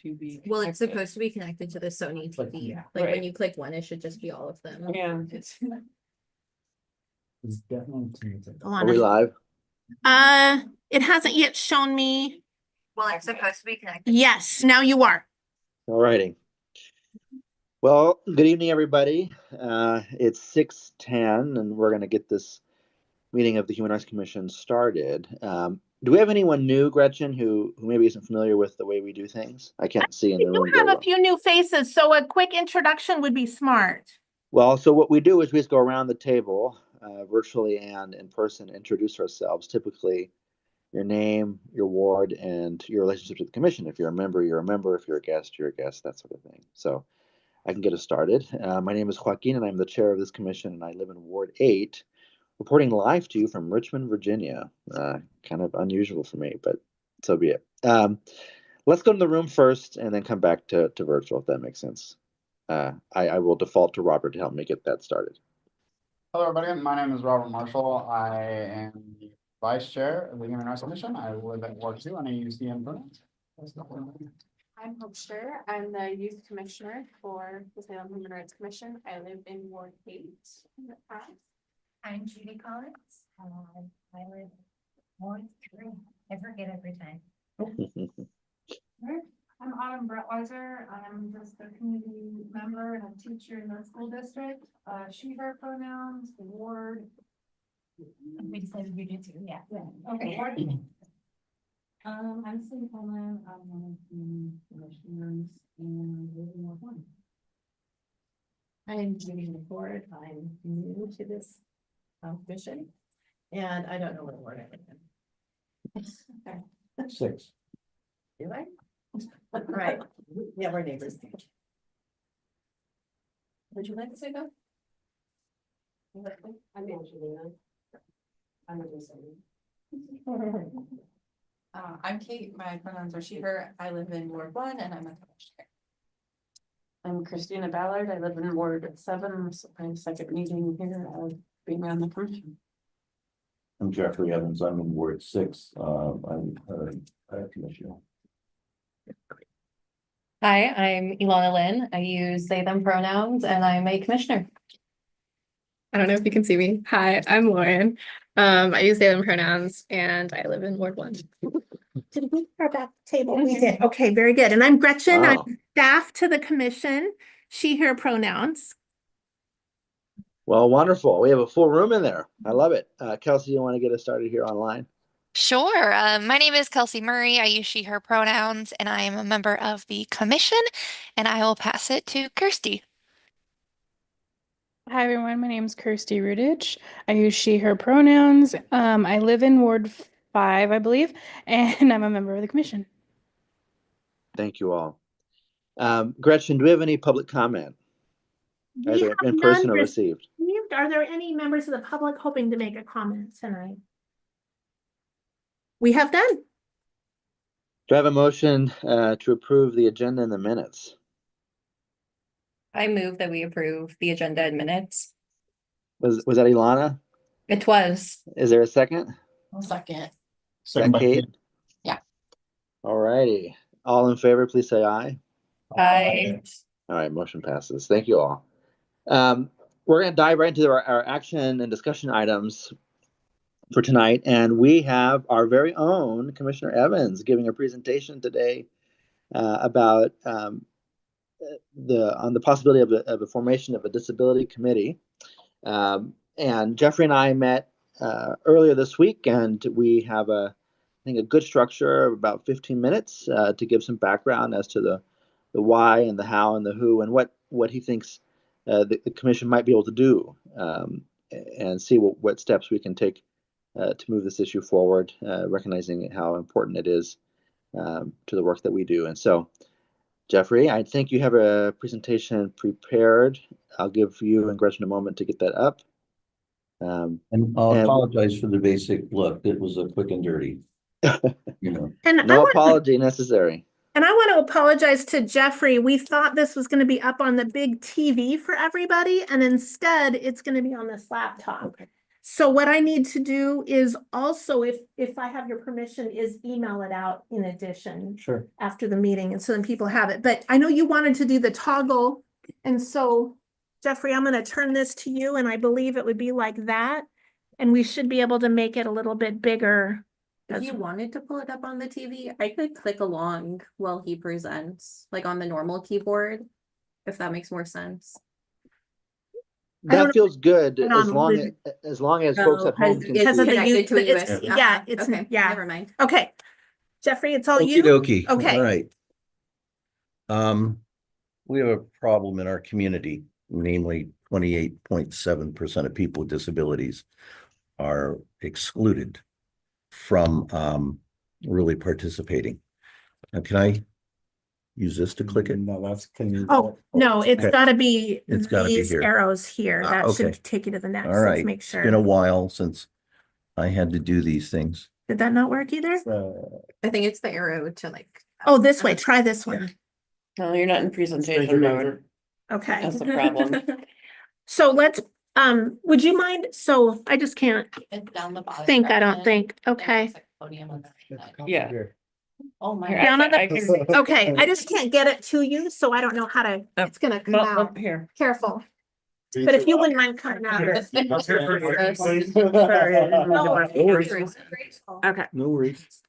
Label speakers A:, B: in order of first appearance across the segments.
A: to be.
B: Well, it's
A: connected.
B: supposed to be connected to the Sony
A: But,
B: TV.
A: yeah,
B: Like when
A: right.
B: you click one, it should just be all of them.
A: And it's.
C: It's definitely.
D: Are we live?
E: It hasn't yet shown me.
B: Well, it's supposed to be connected.
E: Yes, now you are.
D: All righty. Well, good evening, everybody. It's 6:10, and we're going to get this meeting of the Human Rights Commission started. Do we have anyone new, Gretchen, who maybe isn't familiar with the way we do things? I can't see in
E: We
D: the
E: do
D: room.
E: have
D: very
E: a few new faces, so a quick introduction would be smart.
D: Well, so what we do is we just go around the table, virtually and in person, introduce ourselves. Typically, your name, your ward, and your relationship to the commission. If you're a member, you're a member. If you're a guest, you're a guest, that sort of thing. So I can get us started. My name is Joaquin, and I'm the chair of this commission, and I live in Ward 8, reporting live to you from Richmond, Virginia. Kind of unusual for me, but so be it. Let's go to the room first and then come back to virtual, if that makes sense. I will default to Robert to help me get that started.
C: Hello, everybody. My name is Robert Marshall. I am the vice chair of the Human Rights Commission. I live at Ward 2 and I use the pronouns.
F: I'm Hope Scher. I'm the youth commissioner for the Salem Human Rights Commission. I live in Ward 8 in the past.
G: I'm Judy Collins. I live Ward 3. I forget every time.
F: I'm Autumn Brettweiser. I'm just a community member and a teacher in the school district. She, her pronouns, the ward.
G: We decided you did too, yeah.
F: Okay. I'm Cindy Coleman. I'm one of the commissioners and live in Ward 1.
B: I'm Judy McCord. I'm new to this commission, and I don't know what word I live in.
C: 6.
B: Do I? Right. Yeah, we're neighbors. Would you like to say that?
F: I'm Angelina. I'm a listener.
H: I'm Kate, my pronouns are she, her, I live in Ward 1 and I'm a commissioner. I'm Christina Ballard, I live in Ward 7, this is my second meeting here of being on the commission.
I: I'm Jeffrey Evans, I'm in Ward 6, I'm a commissioner.
B: Hi, I'm Ilana Lynn. I use they, them pronouns, and I'm a commissioner.
J: I don't know if you can see me. Hi, I'm Lauren. I use they, them pronouns, and I live in Ward 1.
E: Did we grab that table? We did. Okay, very good. And I'm Gretchen.
D: Wow.
E: I'm staff to the commission. She, her pronouns.
D: Well, wonderful. We have a full room in there. I love it. Kelsey, you want to get us started here online?
K: Sure. My name is Kelsey Murray. I use she, her pronouns, and I am a member of the commission, and I will pass it to Kirsty.
L: Hi, everyone. My name is Kirsty Rudich. I use she, her pronouns. I live in Ward 5, I believe, and I'm a member of the commission.
D: Thank you all. Gretchen, do we have any public comment? Either in person or received?
E: Are there any members of the public hoping to make a comment tonight? We have none.
D: Do I have a motion to approve the agenda and the minutes?
B: I move that we approve the agenda and minutes.
D: Was that Ilana?
B: It was.
D: Is there a second?
H: Second.
D: Is that Kate?
H: Yeah.
D: All righty. All in favor, please say aye.
B: Aye.
D: All right, motion passes. Thank you all. We're going to dive right into our action and discussion items for tonight, and we have our very own Commissioner Evans giving a presentation today about the possibility of a formation of a disability committee. And Jeffrey and I met earlier this week, and we have I think a good structure of about 15 minutes to give some background as to the why and the how and the who and what he thinks the commission might be able to do, and see what steps we can take to move this issue forward, recognizing how important it is to the work that we do. And so, Jeffrey, I think you have a presentation prepared. I'll give you and Gretchen a moment to get that up.
I: And I'll apologize for the basic look. It was a quick and dirty. You know.
E: And
D: no apology necessary.
E: And I want to apologize to Jeffrey. We thought this was going to be up on the big TV for everybody, and instead it's going to be on this laptop.
D: Okay.
E: So what I need to do is also, if I have your permission, is email it out in addition
D: Sure.
E: after the meeting, and so then people have it. But I know you wanted to do the toggle, and so Jeffrey, I'm gonna turn this to you, and I believe it would be like that. And we should be able to make it a little bit bigger.
B: If you wanted to pull it up on the TV, I could click along while he presents, like on the normal keyboard, if that makes more sense.
E: I don't
D: That feels good
E: Hold
D: as
E: on,
D: long
E: Liz.
D: as folks at home can
E: Because of
D: see.
E: the
B: Connected
E: youth,
B: to a
E: it's,
B: USB.
E: yeah, it's,
B: Okay,
E: yeah,
B: never mind.
E: okay. Jeffrey, it's all
I: Okey
E: you?
I: dokey.
E: Okay.
I: All right. We have a problem in our community, namely 28.7% of people with disabilities are excluded from really participating. Now, can I use this to click it?
C: No, that's, can you?
E: Oh, no, it's
I: Okay.
E: gotta be
I: It's gotta be
E: these
I: here.
E: arrows here. That
I: Okay.
E: should take you to the next.
I: All
E: Let's
I: right.
E: make
I: It's been a
E: sure.
I: while since I had to do these things.
E: Did that not work either?
B: I think it's the arrow to like.
E: Oh, this way, try this one.
H: No, you're not in presentation mode.
E: Okay.
H: That's the problem.
E: So let's, would you mind? So I just can't
B: It's down the bottom.
E: think, I don't
B: section.
E: think.
B: There's
E: Okay.
B: a podium on the side.
H: Yeah.
B: Oh my.
H: Here,
B: God.
E: Down on the-
H: I can-
E: Okay, I just can't get it to you, so I don't know how to, it's gonna come
H: Well,
E: out.
H: here.
E: Careful. But if you wouldn't mind coming out.
H: Okay.
D: No worries.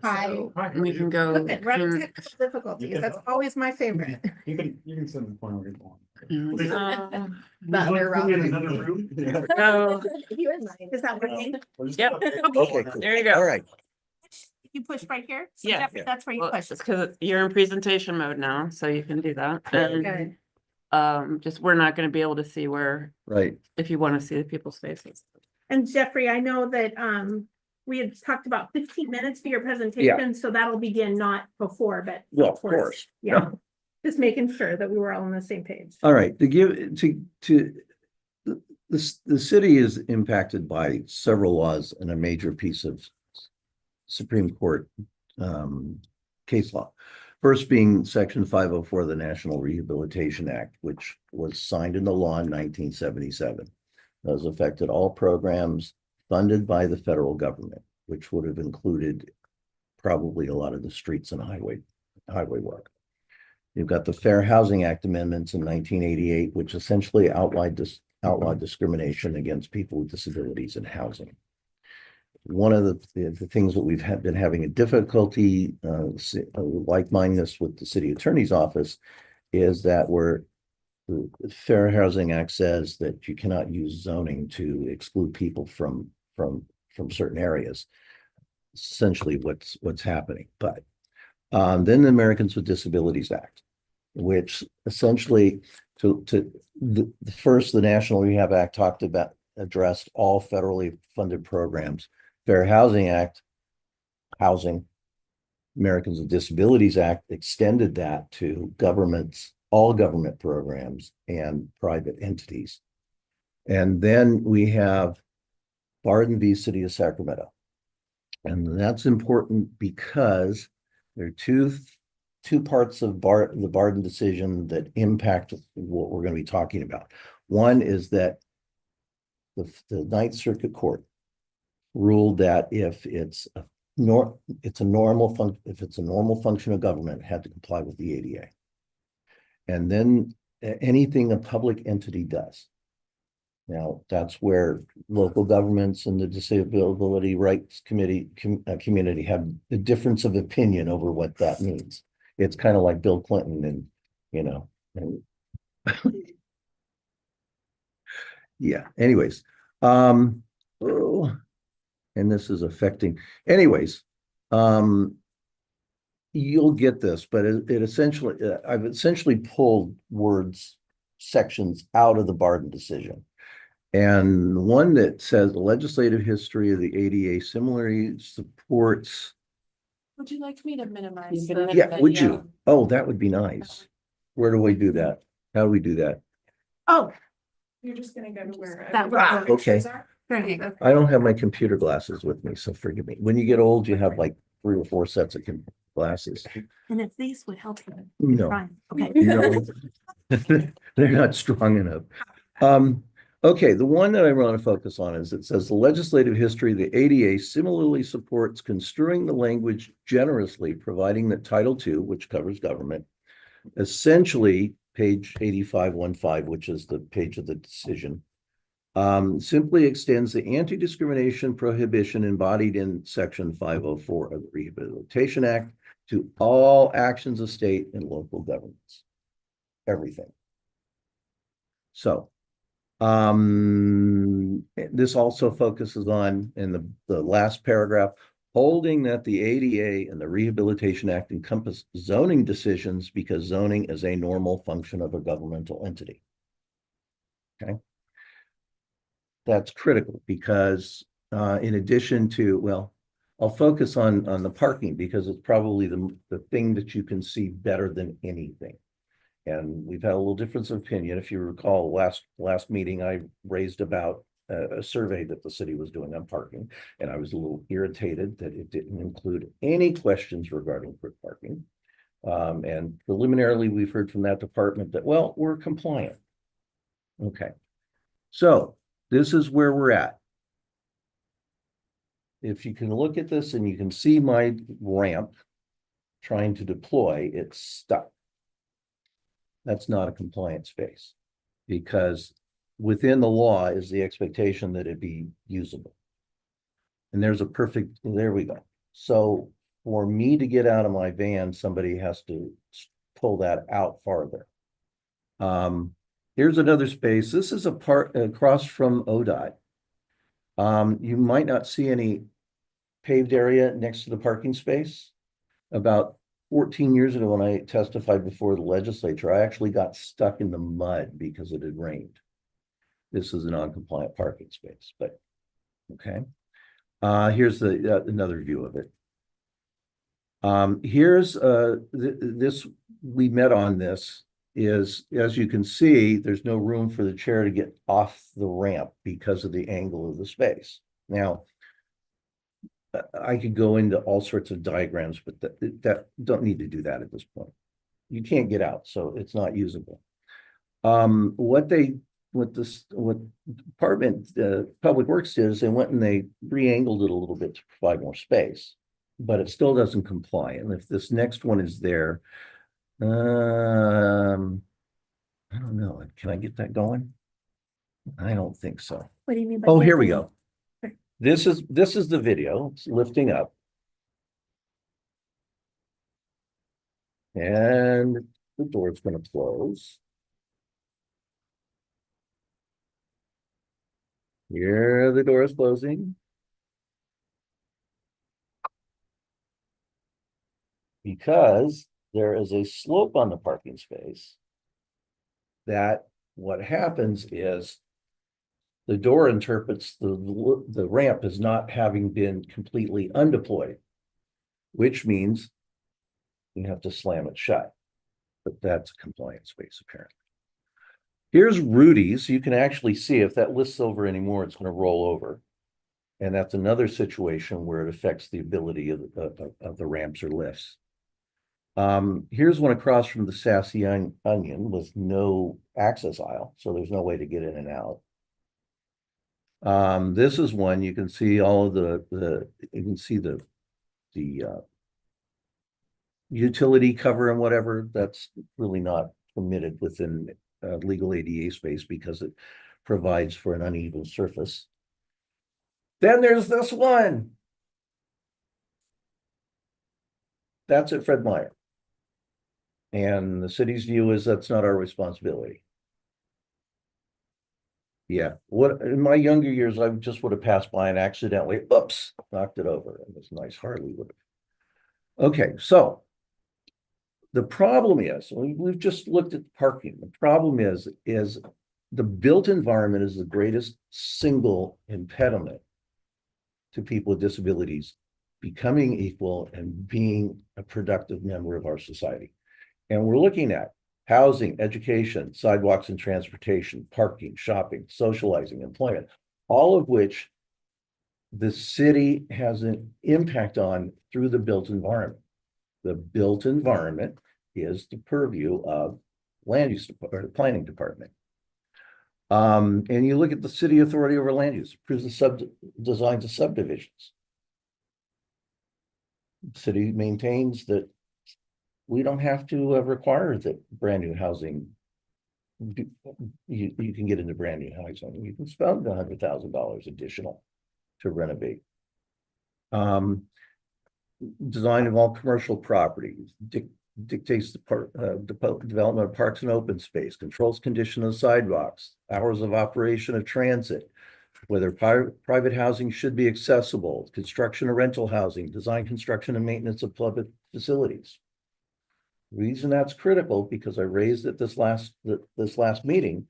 E: Hi.
H: We can go.
E: Look at right
H: mm,
E: technical difficulties. That's always my favorite.
C: You can send the point where you want.
B: The other route.
H: Go.
E: Is that working?
H: Yep.
I: Okay, cool.
H: There you go.
I: All right.
E: You push right here? So
H: Yeah.
E: Jeffrey, that's where you
H: Well,
E: push.
H: it's because you're in presentation mode now, so you can do that.
E: Good.
H: And just, we're not gonna be able to see where,
I: Right.
H: if you want to see the people's faces.
E: And Jeffrey, I know that we had talked about 15 minutes for your presentation, so that'll begin not before, but
I: Well, of
E: afterwards.
I: course.
E: Yeah, just making sure that we were all on the same page.
I: All right, the city is impacted by several laws and a major piece of Supreme Court case law. First being Section 504 of the National Rehabilitation Act, which was signed into law in 1977. Those affected all programs funded by the federal government, which would have included probably a lot of the streets and highway work. You've got the Fair Housing Act amendments in 1988, which essentially outlawed discrimination against people with disabilities in housing. One of the things that we've been having a difficulty like-mindedness with the city attorney's office is that the Fair Housing Act says that you cannot use zoning to exclude people from certain areas. Essentially what's happening. But then the Americans with Disabilities Act, which essentially the National Rehab Act addressed all federally funded programs. Fair Housing Act, housing, Americans with Disabilities Act extended that to all government programs and private entities. And then we have Barden v. City of Sacramento. And that's important because there are two parts of the Barden decision that impact what we're going to be talking about. One is that the Ninth Circuit Court ruled that if it's a normal function of government, it had to comply with the ADA. And then anything a public entity does. Now, that's where local governments and the Disability Rights community have a difference of opinion over what that means. It's kind of like Bill Clinton and yeah, anyways. And this is affecting, anyways, you'll get this, but it essentially, I've essentially pulled sections out of the Barden decision. And one that says the legislative history of the ADA similarly supports.
F: Would you like me to minimize?
I: Yeah, would you? Oh, that would be nice. Where do we do that? How do we do that?
E: Oh,
F: You're just gonna go to where.
E: That
F: everybody
E: works.
I: Okay.
F: are?
E: there you go.
I: I don't have my computer glasses with me, so forgive me. When you get old, you have like 3 or 4 sets of glasses.
E: And if these would help you.
I: No.
E: Fine. Okay.
I: No, they're not strong enough. Okay, the one that I want to focus on is it says the legislative history, the ADA similarly supports construing the language generously, providing that Title II, which covers government, essentially page 8515, which is the page of the decision, simply extends the anti-discrimination prohibition embodied in section 504 of the Rehabilitation Act to all actions of state and local governments. Everything. So this also focuses on, in the last paragraph, holding that the ADA and the Rehabilitation Act encompass zoning decisions because zoning is a normal function of a governmental entity. Okay. That's critical because in addition to, well, I'll focus on the parking because it's probably the thing that you can see better than anything. And we've had a little difference of opinion. If you recall, last meeting, I raised about a survey that the city was doing on parking, and I was a little irritated that it didn't include any questions regarding parking. And preliminarily, we've heard from that department that, well, we're compliant. Okay, so this is where we're at. If you can look at this and you can see my ramp trying to deploy, it's stuck. That's not a compliant space because within the law is the expectation that it be usable. And there's a perfect, there we go. So for me to get out of my van, somebody has to pull that out farther. Here's another space. This is a part across from ODOT. You might not see any paved area next to the parking space. About 14 years ago, when I testified before the legislature, I actually got stuck in the mud because it had rained. This is a non-compliant parking space, but okay. Here's another view of it. Here's this, we met on this, is as you can see, there's no room for the chair to get off the ramp because of the angle of the space. Now, I could go into all sorts of diagrams, but that don't need to do that at this point. You can't get out, so it's not usable. What department, Public Works did is they went and they re-angled it a little bit to provide more space, but it still doesn't comply. And if this next one is there, I don't know. Can I get that going? I don't think so.
E: What do you mean by?
I: Oh, here we go. This is the video. It's lifting up. And the door's going to close. Here the door is closing. Because there is a slope on the parking space that what happens is the door interprets the ramp as not having been completely undeployed, which means you have to slam it shut. But that's a compliant space, apparently. Here's Rudy's. You can actually see if that lifts over anymore, it's going to roll over. And that's another situation where it affects the ability of the ramps or lifts. Here's one across from the Sassy Onion with no access aisle, so there's no way to get in and out. This is one you can see all of you can see the utility cover and whatever. That's really not permitted within legal ADA space because it provides for an uneven surface. Then there's this one. That's at Fred Meyer. And the city's view is that's not our responsibility. Yeah, what in my younger years, I just would have passed by and accidentally, oops, knocked it over. And this nice Harley would have. Okay, so the problem is, we've just looked at parking. The problem is the built environment is the greatest single impediment to people with disabilities becoming equal and being a productive member of our society. And we're looking at housing, education, sidewalks and transportation, parking, shopping, socializing, employment, all of which the city has an impact on through the built environment. The built environment is the purview of land use or the planning department. And you look at the city authority over land use, approves the designs of subdivisions. City maintains that we don't have to require that brand new housing. You can get into brand new housing. You can spend $100,000 additional to renovate. Design of all commercial properties dictates the development of parks and open space, controls condition of sidewalks, hours of operation of transit, whether private housing should be accessible, construction or rental housing, design, construction, and maintenance of public facilities. The reason that's critical, because I raised it this last meeting,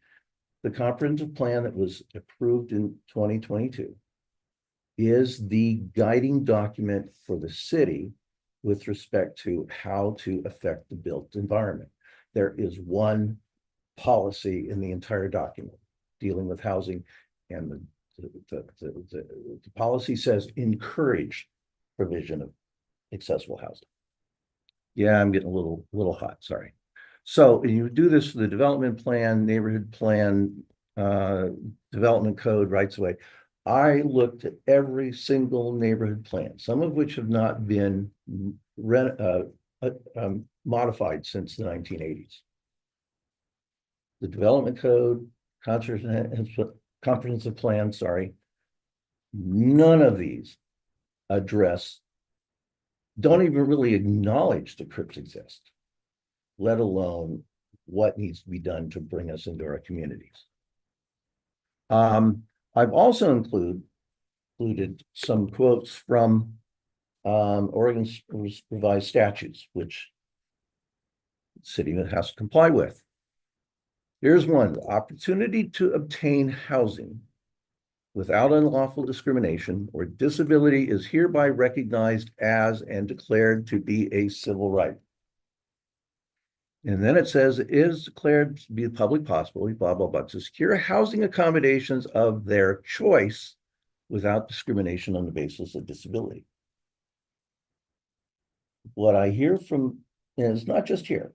I: the comprehensive plan that was approved in 2022 is the guiding document for the city with respect to how to affect the built environment. There is one policy in the entire document dealing with housing, and the policy says encourage provision of accessible housing. Yeah, I'm getting a little hot, sorry. So you do this for the development plan, neighborhood plan, development code, rights of way. I looked at every single neighborhood plan, some of which have not been modified since the 1980s. The development code, comprehensive plan, sorry. None of these don't even really acknowledge the CRIPs exist, let alone what needs to be done to bring us into our communities. I've also included some quotes from Oregon's revised statutes, which the city has to comply with. Here's one: the opportunity to obtain housing without unlawful discrimination or disability is hereby recognized as and declared to be a civil right. And then it says it is declared to be a public possibility, blah, blah, blah, to secure housing accommodations of their choice without discrimination on the basis of disability. What I hear from, and it's not just here,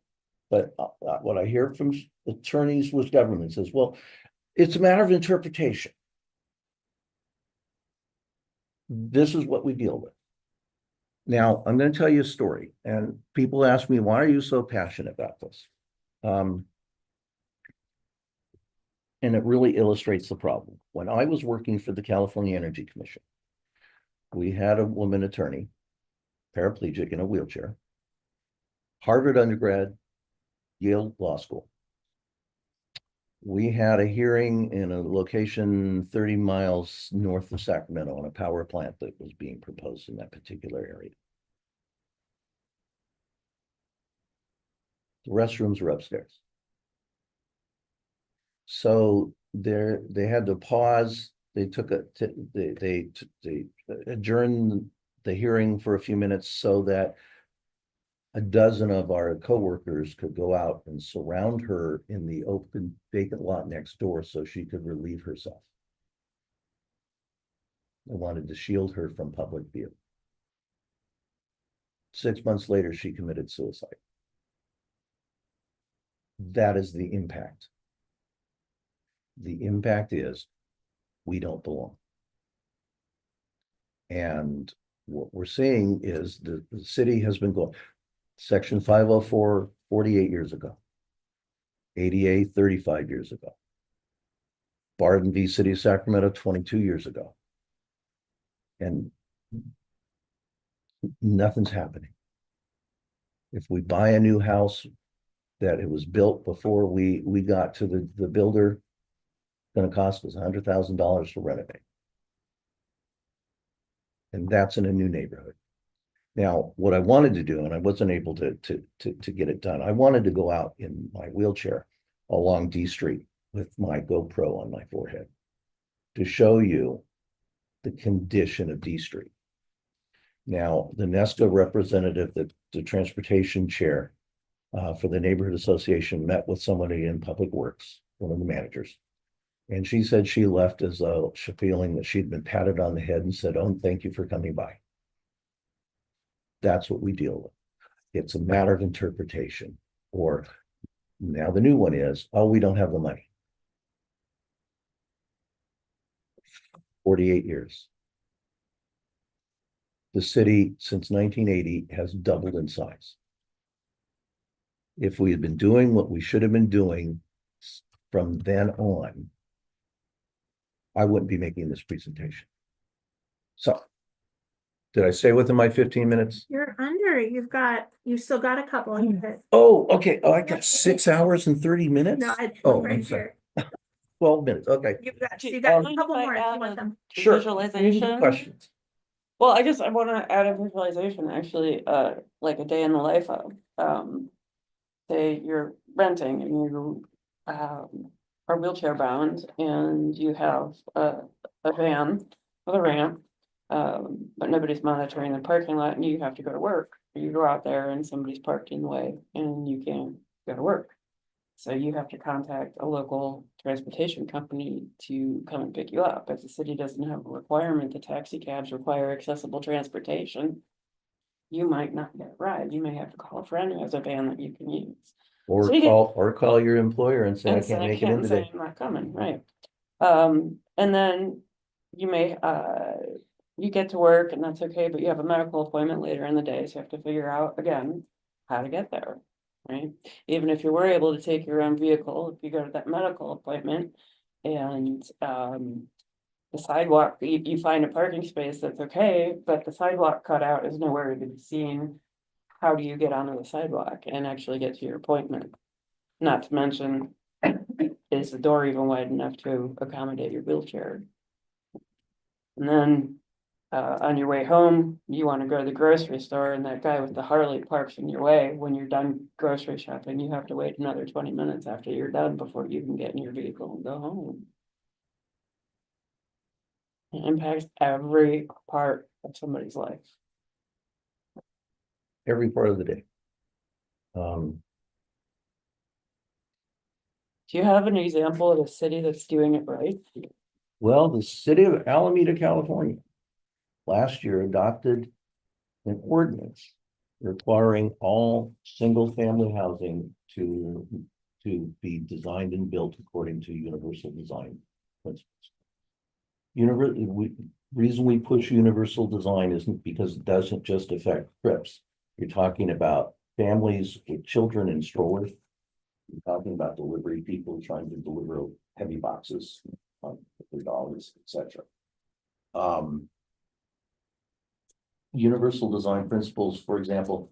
I: but what I hear from attorneys with government says, well, it's a matter of interpretation. This is what we deal with. Now, I'm going to tell you a story, and people ask me, why are you so passionate about this? And it really illustrates the problem. When I was working for the California Energy Commission, we had a woman attorney, paraplegic in a wheelchair, Harvard undergrad, Yale Law School. We had a hearing in a location 30 miles north of Sacramento on a power plant that was being proposed in that particular area. The restrooms were upstairs. So they had to pause. They adjourned the hearing for a few minutes so that a dozen of our coworkers could go out and surround her in the open vacant lot next door so she could relieve herself. They wanted to shield her from public view. 6 months later, she committed suicide. That is the impact. The impact is we don't belong. And what we're seeing is the city has been going. Section 504, 48 years ago. ADA, 35 years ago. Barden v. City of Sacramento, 22 years ago. And nothing's happening. If we buy a new house that it was built before we got to the builder, it's going to cost us $100,000 to renovate. And that's in a new neighborhood. Now, what I wanted to do, and I wasn't able to get it done, I wanted to go out in my wheelchair along D Street with my GoPro on my forehead to show you the condition of D Street. Now, the NESCO representative, the transportation chair for the neighborhood association, met with somebody in Public Works, one of the managers. And she said she left as though feeling that she'd been patted on the head and said, oh, thank you for coming by. That's what we deal with. It's a matter of interpretation. Or now the new one is, oh, we don't have the money. 48 years. The city since 1980 has doubled in size. If we had been doing what we should have been doing from then on, I wouldn't be making this presentation. So, did I stay within my 15 minutes?
E: You're under, you've still got a couple of minutes.
I: Oh, okay. Oh, I got 6 hours and 30 minutes?
E: No, I,
I: Oh,
E: right
I: I'm sorry.
E: here.
I: 12 minutes, okay.
E: You got a
H: Mind
E: couple
H: if I
E: more if
H: add
E: you want
H: a
E: them.
I: Sure.
H: Visualization.
I: Questions?
H: Well, I guess I wanna add a visualization, actually, like a day in the life of, say you're renting and you, are wheelchair bound and you have a van with a ramp. But nobody's monitoring the parking lot and you have to go to work. You go out there and somebody's parked in the way and you can't go to work. So you have to contact a local transportation company to come and pick you up. If the city doesn't have a requirement that taxi cabs require accessible transportation, you might not get a ride. You may have to call a friend who has a van that you can use.
I: Or
H: So you get-
I: call your employer and say, I
H: And say,
I: can't
H: I
I: make it in
H: can't say
I: today.
H: I'm not coming, right? And then you may, you get to work and that's okay, but you have a medical appointment later in the day, so you have to figure out again how to get there, right? Even if you were able to take your own vehicle, if you go to that medical appointment and, the sidewalk, you find a parking space that's okay, but the sidewalk cutout is nowhere to be seen. How do you get onto the sidewalk and actually get to your appointment? Not to mention, is the door even wide enough to accommodate your wheelchair? And then, on your way home, you wanna go to the grocery store and that guy with the Harley parks in your way. When you're done grocery shopping, you have to wait another 20 minutes after you're done before you can get in your vehicle and go home. It impacts every part of somebody's life.
I: Every part of the day. Um,
H: Do you have an example of a city that's doing it right?
I: Well, the city of Alameda, California, last year adopted an ordinance requiring all single-family housing to be designed and built according to universal design principles. Reason we push universal design isn't because it doesn't just affect trips. You're talking about families with children in strollers. You're talking about delivery people trying to deliver heavy boxes with their dogs, etc. Universal design principles, for example,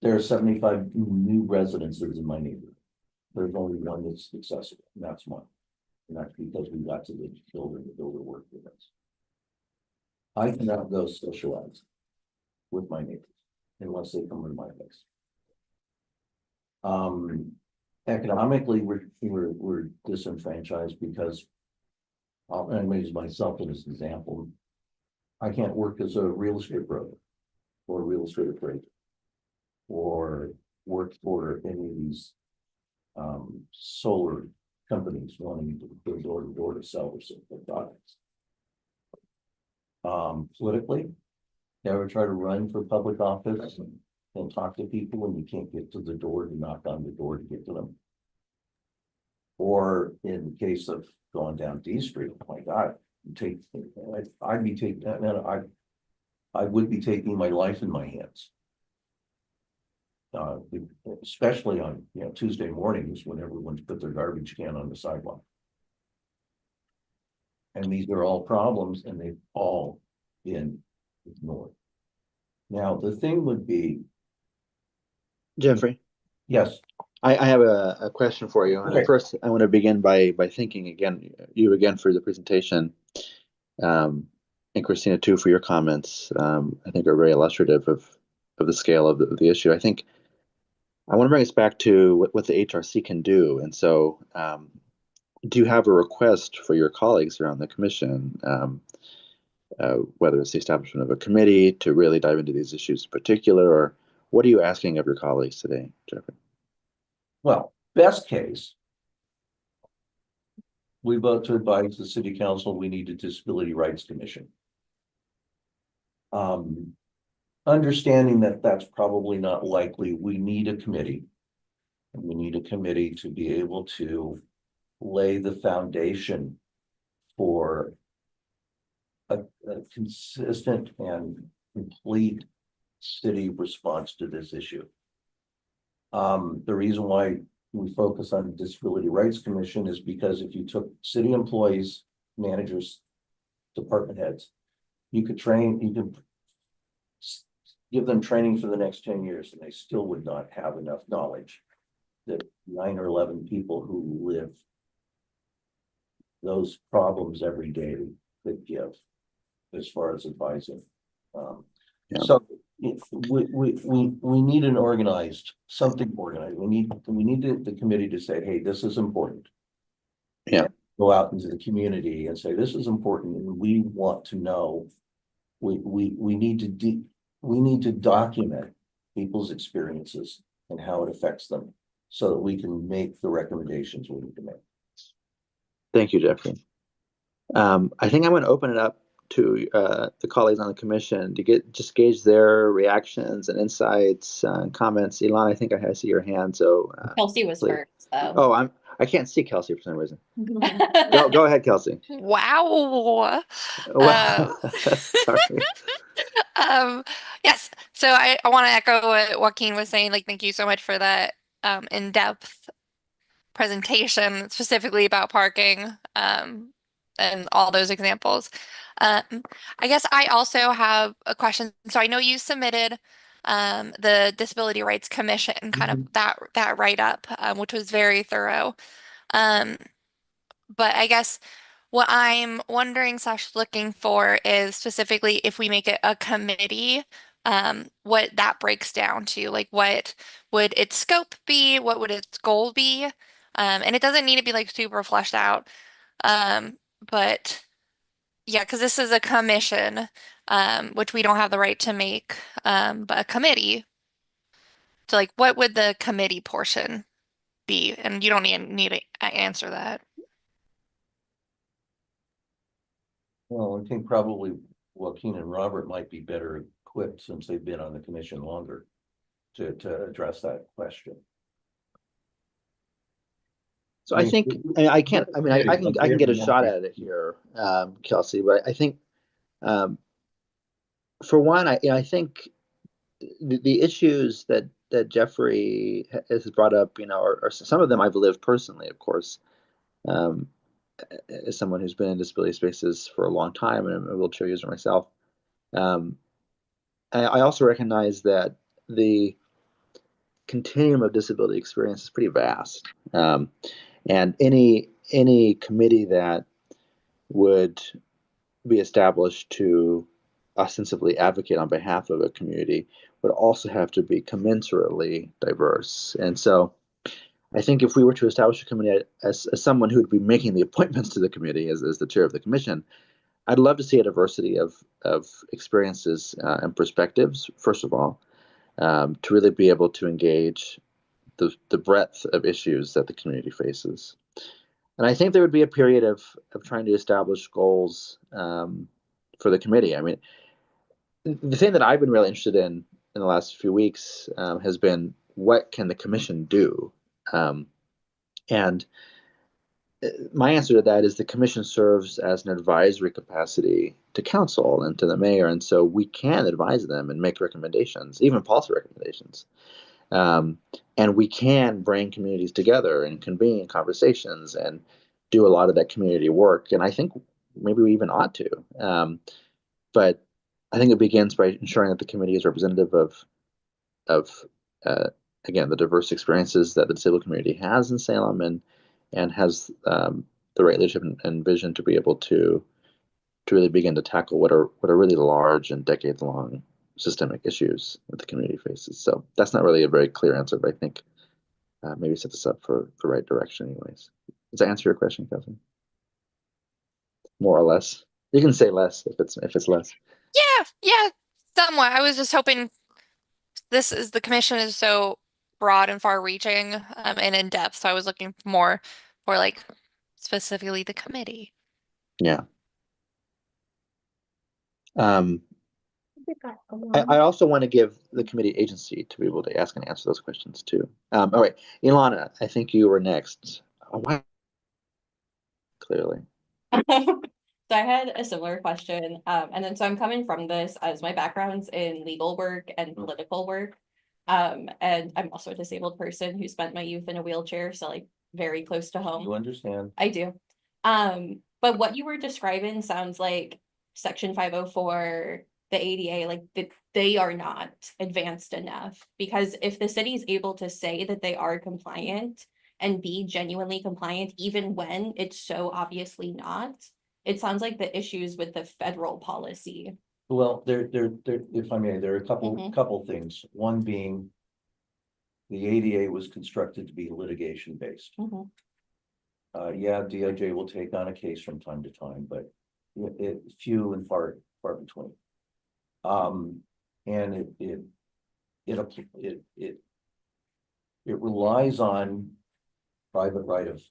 I: there are 75 new residences in my neighborhood. There's only one that's accessible, and that's one. And that's because we got to the builder work with us. I cannot go socialize with my neighbors unless they come to my place. Economically, we're disenfranchised because I'm going to use myself as an example. I can't work as a real estate broker or a real estate appraiser or work for any of these solar companies wanting to go door to door to sell their products. Politically, you ever try to run for public office and talk to people when you can't get to the door to knock on the door to get to them? Or in the case of going down D Street, oh my God, I would be taking my life in my hands. Especially on Tuesday mornings when everyone's put their garbage can on the sidewalk. And these are all problems and they've all been ignored. Now, the thing would be,
D: Jeffrey,
I: yes,
D: I have a question for you. And
I: Okay.
D: first, I want to begin by thanking you again for the presentation. And Christina too for your comments. I think are very illustrative of the scale of the issue. I think I want to bring us back to what the HRC can do. And so, do you have a request for your colleagues around the commission, whether it's the establishment of a committee to really dive into these issues in particular, or what are you asking of your colleagues today, Jeffrey?
I: well, best case, we vote to advise the city council we need a disability rights commission. Understanding that that's probably not likely, we need a committee. And we need a committee to be able to lay the foundation for a consistent and complete city response to this issue. The reason why we focus on the Disability Rights Commission is because if you took city employees, managers, department heads, you could give them training for the next 10 years and they still would not have enough knowledge that 9 or 11 people who live those problems every day could give as far as advising.
D: Yeah.
I: So we need an organized, something organized. We need the committee to say, hey, this is important.
D: Yeah.
I: Go out into the community and say, this is important and we want to know. We need to document people's experiences and how it affects them so that we can make the recommendations we need to make.
D: Thank you, Jeffrey. I think I'm going to open it up to the colleagues on the commission to just gauge their reactions and insights and comments. Elon, I think I see your hand. So
A: Kelsey was
D: please.
A: first, though.
D: Oh, I can't see Kelsey for some reason. Go ahead, Kelsey.
K: Wow.
D: Well, sorry.
K: Yes. So I want to echo what Joaquin was saying. Like, thank you so much for that in-depth presentation, specifically about parking and all those examples. I guess I also have a question. So I know you submitted the Disability Rights Commission kind of that write-up, which was very thorough. But I guess what I'm wondering / looking for is specifically if we make it a committee, what that breaks down to, like what would its scope be? What would its goal be? And it doesn't need to be like super fleshed out. But yeah, because this is a commission, which we don't have the right to make, but a committee. So like, what would the committee portion be? And you don't need to answer that.
I: Well, I think probably Joaquin and Robert might be better equipped since they've been on the commission longer to address that question.
D: So I think I can get a shot at it here, Kelsey, but I think for one, I think the issues that Jeffrey has brought up, or some of them I've lived personally, of course, as someone who's been in disability spaces for a long time and I'm a wheelchair user myself. I also recognize that the continuum of disability experience is pretty vast. And any committee that would be established to ostensibly advocate on behalf of a community would also have to be commensurately diverse. And so I think if we were to establish a committee as someone who would be making the appointments to the committee as the chair of the commission, I'd love to see a diversity of experiences and perspectives, first of all, to really be able to engage the breadth of issues that the community faces. And I think there would be a period of trying to establish goals for the committee. I mean, the thing that I've been really interested in the last few weeks has been what can the commission do? And my answer to that is the commission serves as an advisory capacity to council and to the mayor. And so we can advise them and make recommendations, even policy recommendations. And we can bring communities together and convene conversations and do a lot of that community work. And I think maybe we even ought to. But I think it begins by ensuring that the committee is representative of again, the diverse experiences that the disabled community has in Salem and has the right leadership and vision to be able to really begin to tackle what are really large and decades-long systemic issues that the community faces. So that's not really a very clear answer, but I think maybe set this up for the right direction anyways. Does that answer your question, Kelsey? More or less. You can say less if it's less.
K: Yeah, somewhat. I was just hoping the commission is so broad and far reaching and in depth. So I was looking more for like specifically the committee.
D: Yeah. I also want to give the committee agency to be able to ask and answer those questions too. All right, Ilana, I think you were next. Oh, wow. Clearly.
A: So I had a similar question, and then so I'm coming from this as my background's in legal work and political work. And I'm also a disabled person who spent my youth in a wheelchair, so like very close to home.
I: You understand?
A: I do. But what you were describing sounds like section 504, the ADA, like they are not advanced enough. Because if the city is able to say that they are compliant and be genuinely compliant, even when it's so obviously not, it sounds like the issues with the federal policy.
I: Well, if I may, there are a
A: Mhm.
I: couple things. One being the ADA was constructed to be litigation based.
A: Mhm.
I: Yeah, DOJ will take on a case from time to time, but it few and far between. And it relies on private right of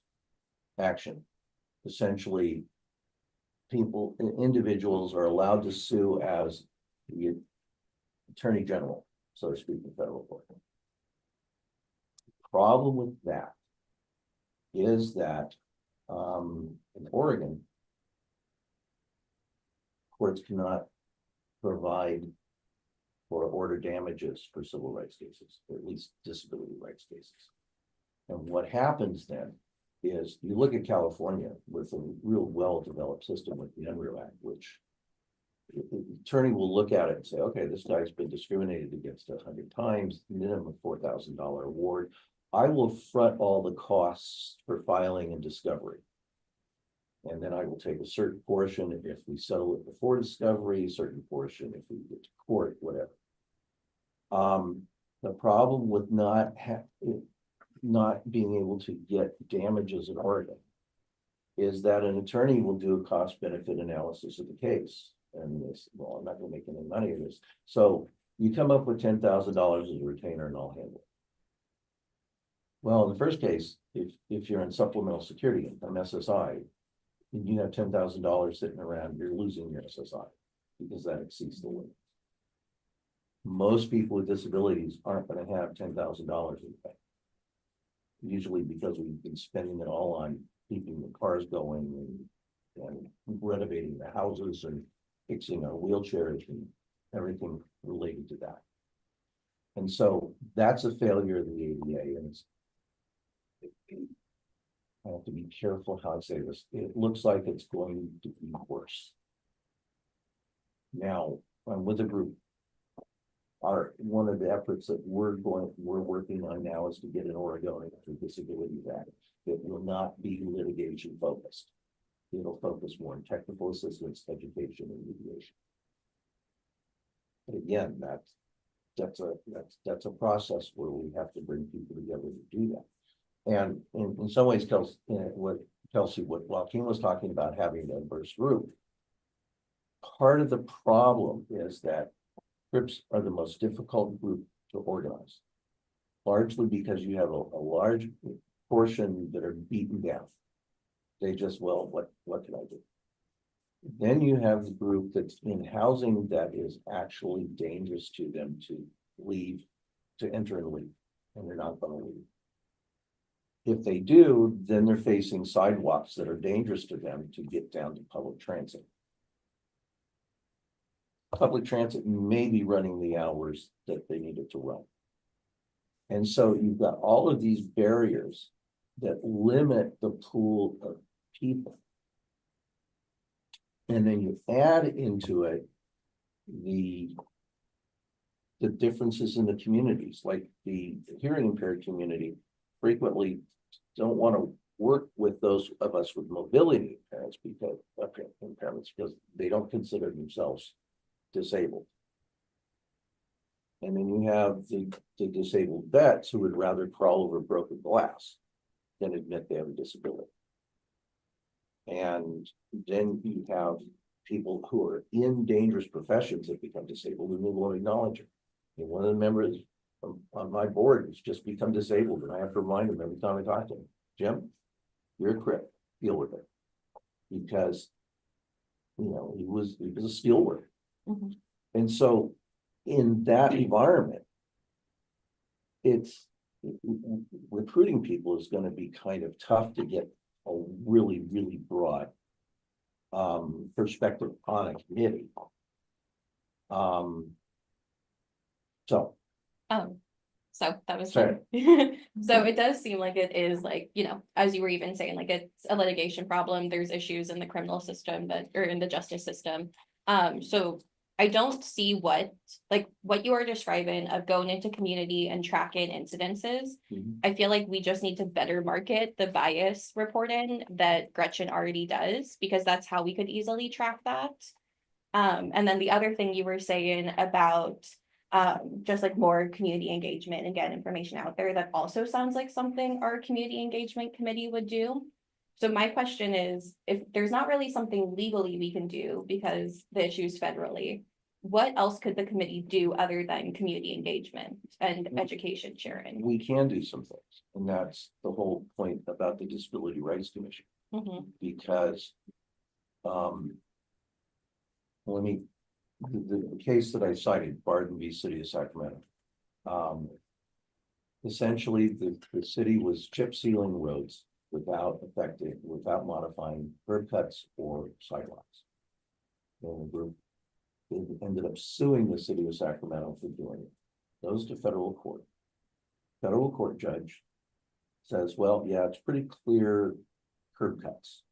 I: action. Essentially, individuals are allowed to sue as the attorney general, so to speak, in federal court. Problem with that is that in Oregon, courts cannot provide or order damages for civil rights cases, or at least disability rights cases. And what happens then is you look at California with a real well-developed system with the Unruh Act, which the attorney will look at it and say, okay, this guy's been discriminated against 100 times, minimum $4,000 award. I will front all the costs for filing and discovery. And then I will take a certain portion if we settle it before discovery, a certain portion if we get to court, whatever. The problem with not being able to get damages in Oregon is that an attorney will do a cost benefit analysis of the case. And this, well, I'm not gonna make any money of this. So you come up with $10,000 as a retainer and I'll handle it. Well, in the first case, if you're in supplemental security income, SSI, and you have $10,000 sitting around, you're losing your SSI because that exceeds the limit. Most people with disabilities aren't going to have $10,000 in the bank. Usually because we've been spending it all on keeping the cars going and renovating the houses and fixing our wheelchairs and everything related to that. And so that's a failure of the ADA, and I have to be careful how I say this. It looks like it's going to be worse. Now, I'm with a group. One of the efforts that we're working on now is to get an Oregonian through Disabilities Act that will not be litigation focused. It'll focus more on technical assistance, education, and mediation. But again, that's a process where we have to bring people together to do that. And in some ways, what Joaquin was talking about, having a diverse group, part of the problem is that groups are the most difficult group to organize, largely because you have a large portion that are beaten down. They just, well, what can I do? Then you have the group that's in housing that is actually dangerous to them to leave, to enter and leave, and they're not going to leave. If they do, then they're facing sidewalks that are dangerous to them to get down to public transit. Public transit may be running the hours that they need it to run. And so you've got all of these barriers that limit the pool of people. And then you add into it the differences in the communities, like the hearing impaired community frequently don't want to work with those of us with mobility impairments because they don't consider themselves disabled. And then you have the disabled vets who would rather crawl over broken glass than admit they have a disability. And then you have people who are in dangerous professions that become disabled and they won't acknowledge it. And one of the members on my board has just become disabled, and I have to remind him every time I talk to him, Jim, you're a crip, deal with it. Because, you know, he was a steel worker.
A: Mm-hmm.
I: And so in that environment, recruiting people is going to be kind of tough to get a really, really broad perspective on a committee. So,
A: So that was
I: Sorry.
A: fun. So it does seem like it is like, you know, as you were even saying, like it's a litigation problem. There's issues in the criminal system or in the justice system. So I don't see what you are describing of going into community and tracking incidences.
I: Mhm.
A: I feel like we just need to better market the bias reporting that Gretchen already does, because that's how we could easily track that. And then the other thing you were saying about just like more community engagement and get information out there, that also sounds like something our community engagement committee would do. So my question is, if there's not really something legally we can do because the issue's federally, what else could the committee do other than community engagement and education sharing?
I: we can do some things, and that's the whole point about the Disability Rights Commission,
A: Mhm.
I: because let me, the case that I cited, Barden v. City of Sacramento. Essentially, the city was chip sealing roads without modifying curb cuts or sidewalks. And the group ended up suing the city of Sacramento for doing it. Goes to federal court. Federal court judge says, well, yeah, it's pretty clear curb cuts.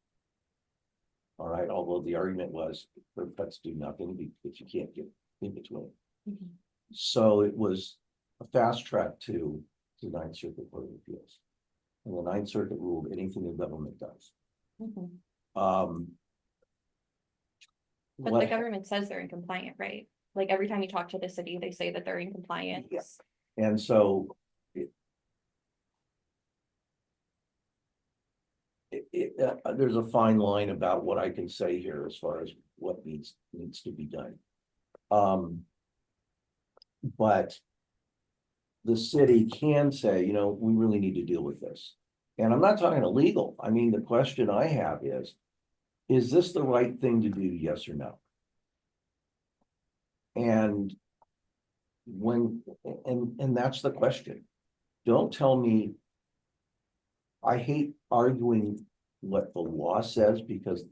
I: All right, although the argument was curb cuts do nothing because you can't get in between.
A: Mhm.
I: So it was a fast track to the Ninth Circuit Court of Appeals. And the Ninth Circuit ruled anything the government does.
A: Mhm. But
I: What-
A: the government says they're in compliant, right? Like every time you talk to the city, they say that they're in compliance.
I: Yeah. And so there's a fine line about what I can say here as far as what needs to be done. But the city can say, you know, we really need to deal with this. And I'm not talking illegal. I mean, the question I have is this the right thing to do? Yes or no? And that's the question. Don't tell me. I hate arguing what the law says, because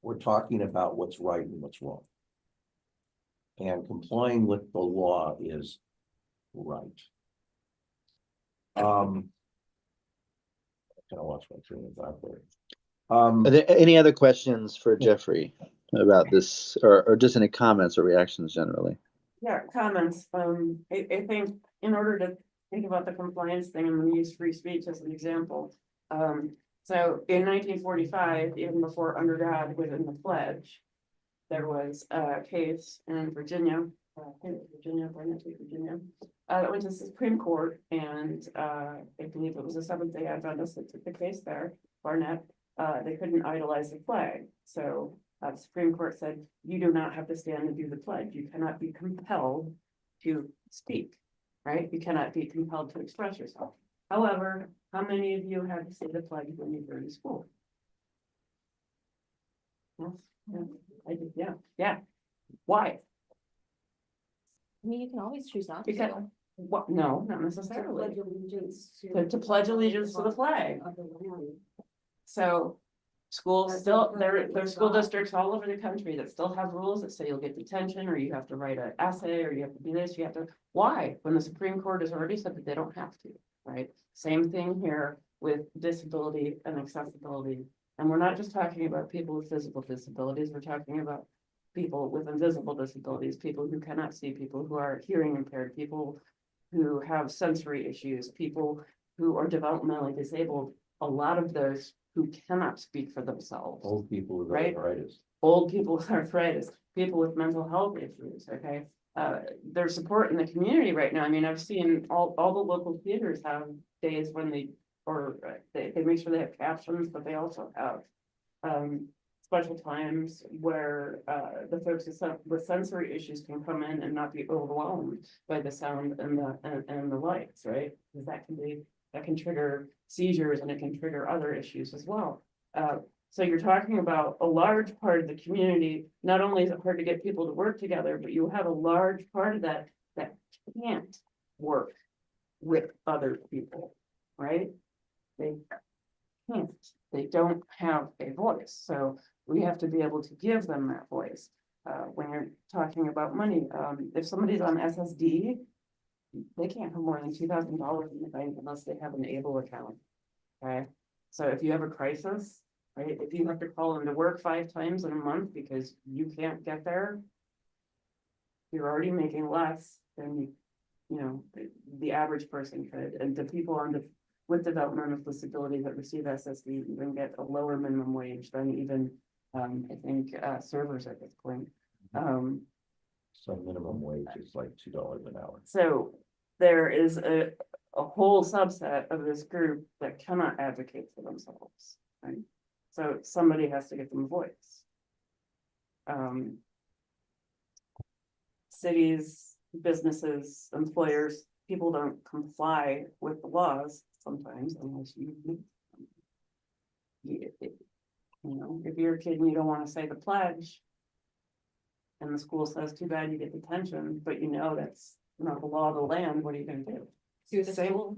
I: we're talking about what's right and what's wrong. And complying with the law is right. I kind of lost my train of thought there.
D: Are there any other questions for Jeffrey about this, or just any comments or reactions generally?
H: Yeah, comments. I think in order to think about the compliance thing, I'm gonna use free speech as an example. So in 1945, even before under God was in the pledge, there was a case in Virginia, Virginia, that went to the Supreme Court, and I believe it was a Seventh-day Adventist that took the case there, Barnett. They couldn't idolize the flag, so the Supreme Court said, you do not have to stand and do the pledge. You cannot be compelled to speak, right? You cannot be compelled to express yourself. However, how many of you had to say the pledge when you were in school? Yes, yeah, I did, yeah. Why?
A: I mean, you can always choose not
H: Because,
A: to.
H: what, no, not necessarily. To pledge allegiance to the flag. So schools still, there are school districts all over the country that still have rules that say you'll get detention, or you have to write an essay, or you have to do this, you have to. Why? When the Supreme Court has already said that they don't have to, right? Same thing here with disability and accessibility. And we're not just talking about people with physical disabilities, we're talking about people with invisible disabilities, people who cannot see, people who are hearing impaired, people who have sensory issues, people who are developmentally disabled, a lot of those who cannot speak for themselves.
I: Old people with
H: Right.
I: arthritis.
H: Old people with arthritis, people with mental health issues, okay? There's support in the community right now. I mean, I've seen all the local theaters have days when they make sure they have captions, but they also have special times where the folks with sensory issues can come in and not be overwhelmed by the sound and the lights, right? Because that can trigger seizures, and it can trigger other issues as well. So you're talking about a large part of the community. Not only is it hard to get people to work together, but you have a large part of that can't work with other people, right? They can't. They don't have a voice. So we have to be able to give them that voice. When you're talking about money, if somebody's on SSD, they can't have more than $2,000 in the bank unless they have an ABLE account. Okay, so if you have a crisis, right, if you have to call into work 5 times in a month because you can't get there, you're already making less than the average person could, and the people with developmental disabilities that receive SSD even get a lower minimum wage than even I think servers at this point.
I: So minimum wage is like $2 an hour.
H: So there is a whole subset of this group that cannot advocate for themselves, right? So somebody has to give them a voice. Cities, businesses, employers, people don't comply with the laws sometimes unless if you're a kid and you don't want to say the pledge and the school says too bad you get detention, but that's not the law of the land, what are you gonna do?
A: Sue the school.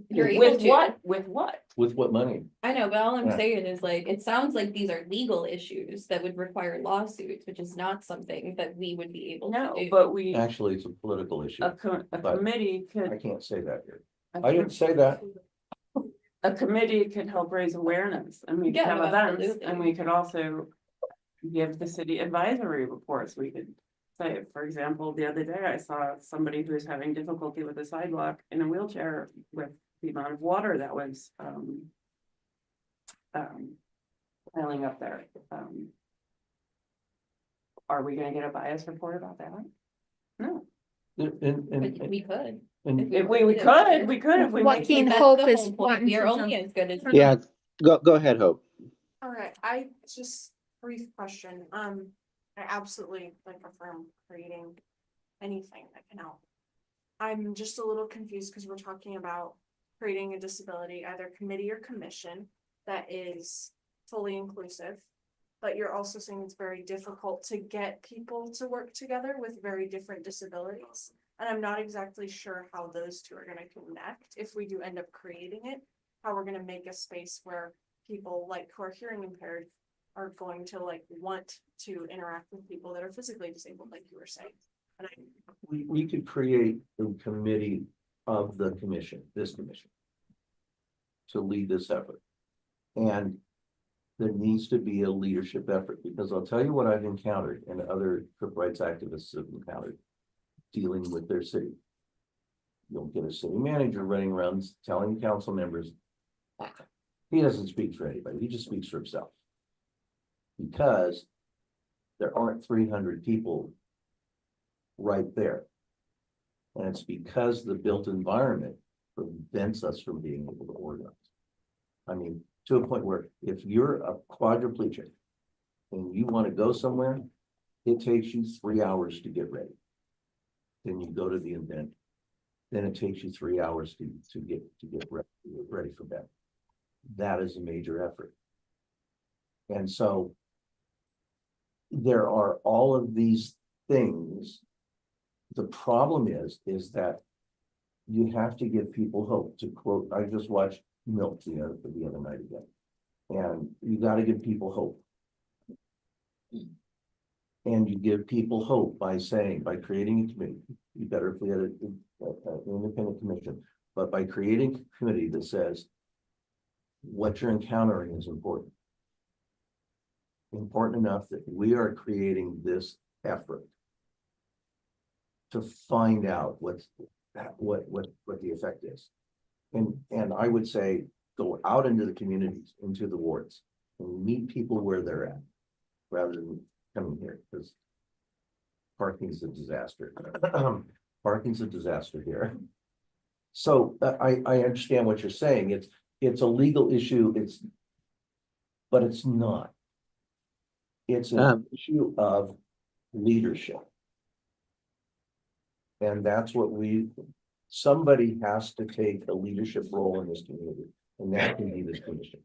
A: You're able
H: With
A: to.
H: what? With what?
I: With what money?
A: I know, but all I'm
I: Yeah.
A: saying is like, it sounds like these are legal issues that would require lawsuits, which is not something that we would be able to
H: No,
A: do.
H: but we,
I: Actually, it's a political issue.
H: a
I: but
H: committee
I: I
H: could.
I: can't say that here.
H: a
I: I didn't say that.
H: A committee could help raise awareness, and we could
A: Yeah,
H: have
A: no,
H: events,
A: absolutely.
H: and we could also give the city advisory reports. We could say, for example, the other day I saw somebody who was having difficulty with a sidewalk in a wheelchair with the amount of water that was piling up there. Are we gonna get a bias report about that? No.
A: But we could.
H: If we could, if we.
E: Joaquin
A: That's
E: Hope
A: the
E: is
A: whole point.
E: wanting
A: We are
E: to
A: only
E: jump-
A: as good as.
D: Yeah, go ahead, Hope.
F: All right, I just brief question. I absolutely affirm creating anything that can help. I'm just a little confused because we're talking about creating a disability, either committee or commission that is fully inclusive. But you're also saying it's very difficult to get people to work together with very different disabilities. And I'm not exactly sure how those two are gonna connect if we do end up creating it. How we're gonna make a space where people who are hearing impaired are going to want to interact with people that are physically disabled, like you were saying. And
I: We could create a committee of the commission, this commission, to lead this effort. And there needs to be a leadership effort, because I'll tell you what I've encountered and other civil rights activists have encountered dealing with their city. You'll get a city manager running around telling council members, he doesn't speak for anybody, he just speaks for himself. Because there aren't 300 people right there. And it's because the built environment prevents us from being able to organize. I mean, to a point where if you're a quadriplegic and you want to go somewhere, it takes you 3 hours to get ready. Then you go to the event, then it takes you 3 hours to get ready for bed. That is a major effort. And so there are all of these things. The problem is that you have to give people hope. To quote, I just watched Milk the other night again, and you got to give people hope. And you give people hope by creating a committee. You better if we had an independent commission, but by creating a committee that says what you're encountering is important. Important enough that we are creating this effort to find out what the effect is. And I would say, go out into the communities, into the wards, and meet people where they're at, rather than coming here, because parking's a disaster. Parking's a disaster here. So I understand what you're saying. It's a legal issue. But it's not. It's an issue of leadership. And that's what somebody has to take a leadership role in this community, and that can be this commission.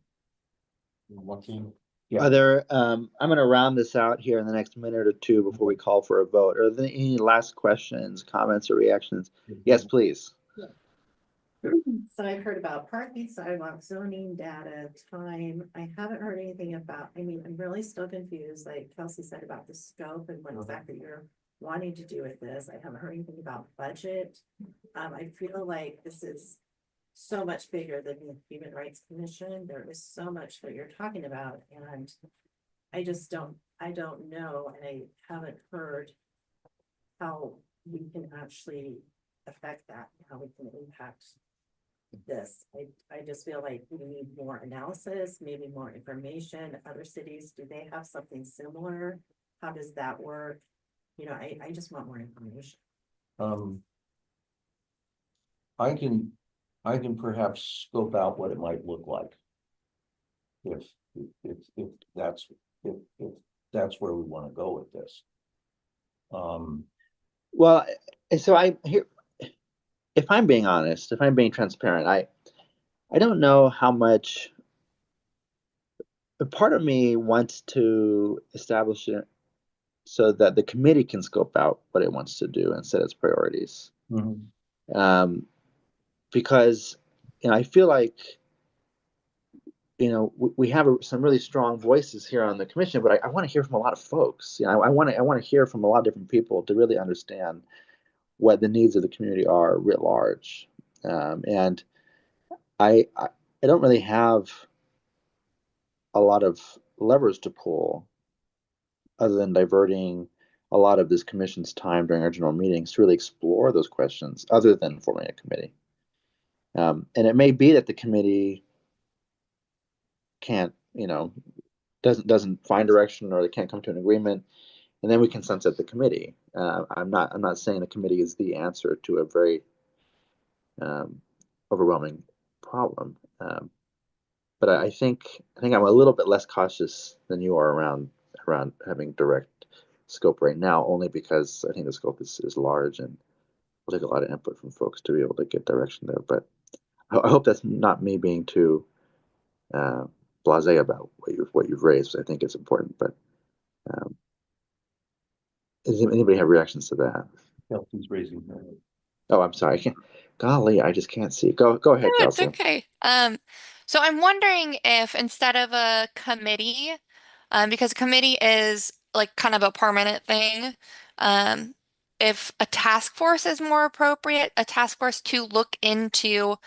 C: Joaquin.
I: Yeah.
D: Are there, I'm gonna round this out here in the next minute or two before we call for a vote. Are there any last questions, comments, or reactions? Yes, please.
B: So I've heard about parking, sidewalk, zoning, data, time. I haven't heard anything about, I mean, I'm really still confused, like Kelsey said about the scope and what exactly you're wanting to do with this. I haven't heard anything about budget. I feel like this is so much bigger than the Human Rights Commission. There is so much that you're talking about, and I don't know, and I haven't heard how we can actually affect that, how we can impact this. I just feel like we need more analysis, maybe more information. Other cities, do they have something similar? How does that work? You know, I just want more information.
I: I can perhaps scope out what it might look like. If that's where we want to go with this.
D: Well, so I here, if I'm being honest, if I'm being transparent, I don't know how much. A part of me wants to establish it so that the committee can scope out what it wants to do and set its priorities. Because I feel like we have some really strong voices here on the commission, but I want to hear from a lot of folks. I want to hear from a lot of different people to really understand what the needs of the community are writ large. And I don't really have a lot of levers to pull other than diverting a lot of this commission's time during our general meetings to really explore those questions other than forming a committee. And it may be that the committee can't, doesn't find direction, or they can't come to an agreement, and then we can sunset the committee. I'm not saying the committee is the answer to a very overwhelming problem. But I think I'm a little bit less cautious than you are around having direct scope right now, only because I think the scope is large, and we'll take a lot of input from folks to be able to get direction there. But I hope that's not me being too blasé about what you've raised. I think it's important. But does anybody have reactions to that?
I: Kelsey's raising her hand.
D: Oh, I'm sorry. Golly, I just can't see. Go ahead,
K: No, it's
D: Kelsey.
K: okay. So I'm wondering if instead of a committee, because a committee is like kind of a permanent thing, if a task force is more appropriate, a task force to look into,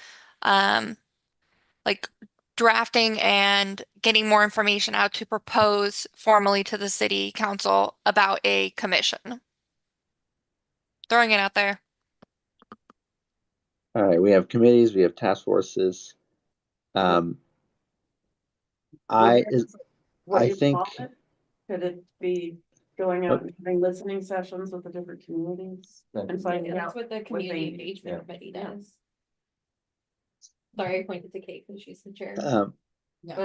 K: like drafting and getting more information out to propose formally to the city council about a commission. Throwing it out there.
D: All right, we have committees, we have task forces. I think.
H: Could it be going out and having listening sessions with the different communities and finding
A: That's
H: out
A: what the
H: what
A: community
H: they-
A: engagement committee
H: Yeah.
A: does. Sorry, I pointed to Kate because she's the chair. But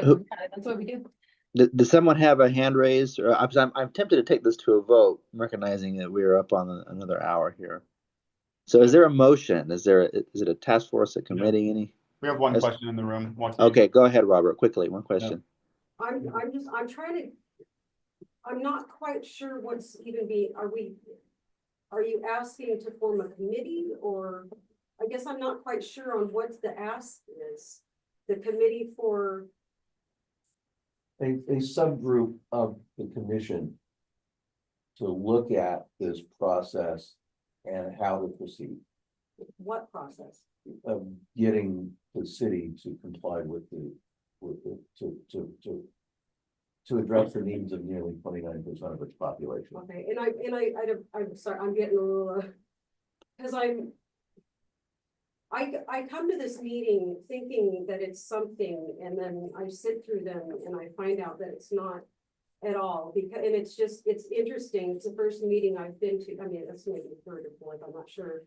D: who-
A: that's what we do.
D: Does someone have a hand raised? Or I'm tempted to take this to a vote, recognizing that we are up on another hour here. So is there a motion? Is it a task force, a committee, any?
C: We have one
D: Yes.
C: question in the room.
D: Okay, go ahead, Robert, quickly, one question.
M: I'm not quite sure what's even are you asking to form a committee, or I guess I'm not quite sure on what the ask is. The committee for,
I: A subgroup of the commission to look at this process and how to proceed
M: what process?
I: of getting the city to comply with to address the needs of nearly 29% of its population.
M: Okay, I'm sorry, I'm getting a little, cause I come to this meeting thinking that it's something, and then I sit through them and I find out that it's not at all, because, and it's interesting, it's the first meeting I've been to, I mean, that's maybe the third or fourth, I'm not sure.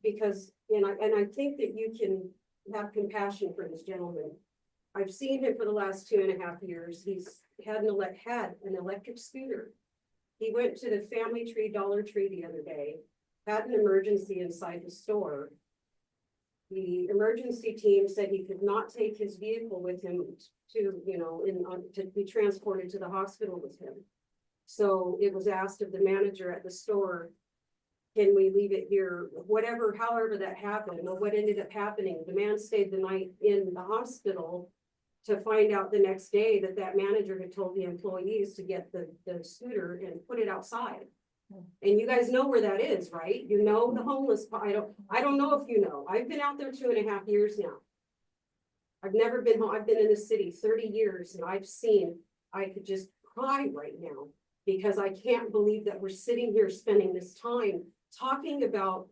M: Because, and I think that you can have compassion for this gentleman. I've seen him for the last 2.5 years. He's had an electric scooter. He went to the Family Tree, Dollar Tree the other day, had an emergency inside the store. The emergency team said he could not take his vehicle with him to be transported to the hospital with him. So it was asked of the manager at the store Can we leave it here? Whatever, however that happened, well, what ended up happening, the man stayed the night in the hospital to find out the next day that that manager had told the employees to get the scooter and put it outside. And you guys know where that is, right? You know the homeless, I don't know if you know, I've been out there 2.5 years now. I've never been home, I've been in the city 30 years and I've seen, I could just cry right now. Because I can't believe that we're sitting here spending this time talking about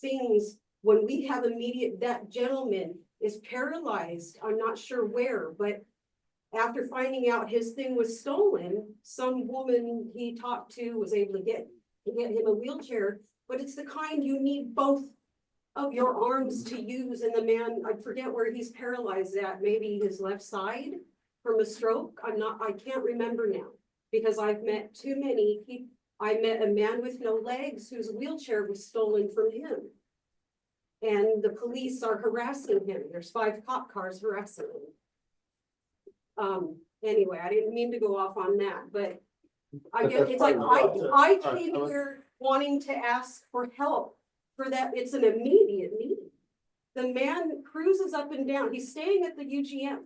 M: things when we have immediate, that gentleman is paralyzed, I'm not sure where, but after finding out his thing was stolen, some woman he talked to was able to get him a wheelchair, but it's the kind you need both of your arms to use, and the man, I forget where he's paralyzed at, maybe his left side from a stroke, I can't remember now. Because I've met too many people. I met a man with no legs whose wheelchair was stolen from him. And the police are harassing him. There's 5 cop cars harassing him. Anyway, I didn't mean to go off on that, but I guess it's like, I came here wanting to ask for help for that. It's an immediate need. The man cruises up and down. He's staying at the UGM.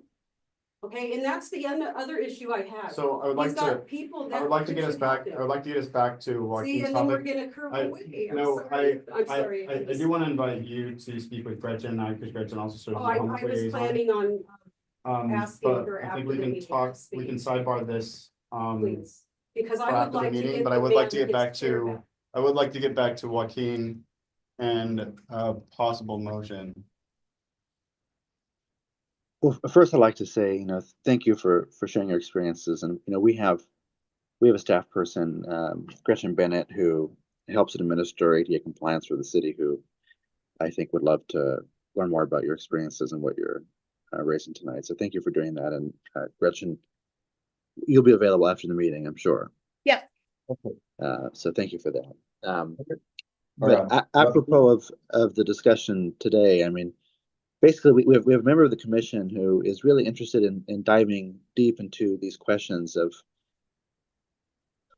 M: Okay, and that's the other issue I have.
C: So I would like
M: He's got
C: to,
M: people
C: I
M: that
C: would like to get us
M: should
C: back,
M: help
C: I would
M: him.
C: like to get us back to
M: See,
C: Joaquin's
M: and then we're
C: topic.
M: gonna curve
C: I-
M: away. I'm
C: no,
M: sorry. I'm sorry.
C: I do want to invite you to speak with Gretchen, because Gretchen also serves
M: Oh,
C: as
M: I
C: the homeless
M: was
C: liaison.
M: planning on asking
C: But
M: her
C: I
M: after
C: think we
M: the
C: can
M: meeting
C: talk,
M: to
C: we can
M: speak.
C: sidebar this,
M: Please, because I
C: after
M: would
C: the
M: like to
C: meeting,
M: get
C: but I
M: the
C: would like
M: man
C: to get
M: his
C: back
M: chair
C: to,
M: back.
C: I would like to get back to Joaquin and a possible motion.
D: Well, first I'd like to say, thank you for sharing your experiences. And, we have a staff person, Gretchen Bennett, who helps administer ADA compliance for the city, who I think would love to learn more about your experiences and what you're raising tonight. So thank you for doing that. And Gretchen, you'll be available after the meeting, I'm sure.
E: Yep.
D: So thank you for that.
I: All
D: But
I: right.
D: apropos of the discussion today, I mean, basically we have a member of the commission who is really interested in diving deep into these questions of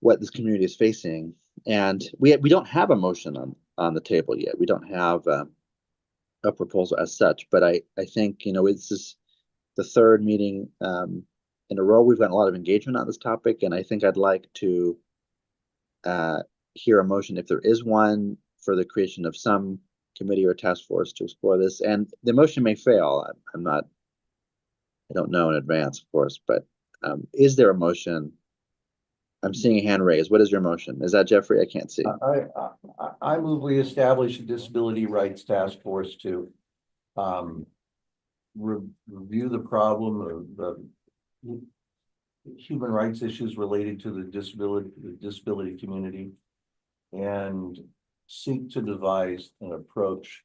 D: what this community is facing. And we don't have a motion on the table yet. We don't have a proposal as such, but I think, this is the 3rd meeting in a row. We've gotten a lot of engagement on this topic, and I think I'd like to hear a motion, if there is one, for the creation of some committee or task force to explore this. And the motion may fail. I don't know in advance, of course, but is there a motion? I'm seeing a hand raised. What is your motion? Is that Jeffrey? I can't see.
I: I move we establish a disability rights task force to review the problem of the human rights issues related to the disability community, and seek to devise an approach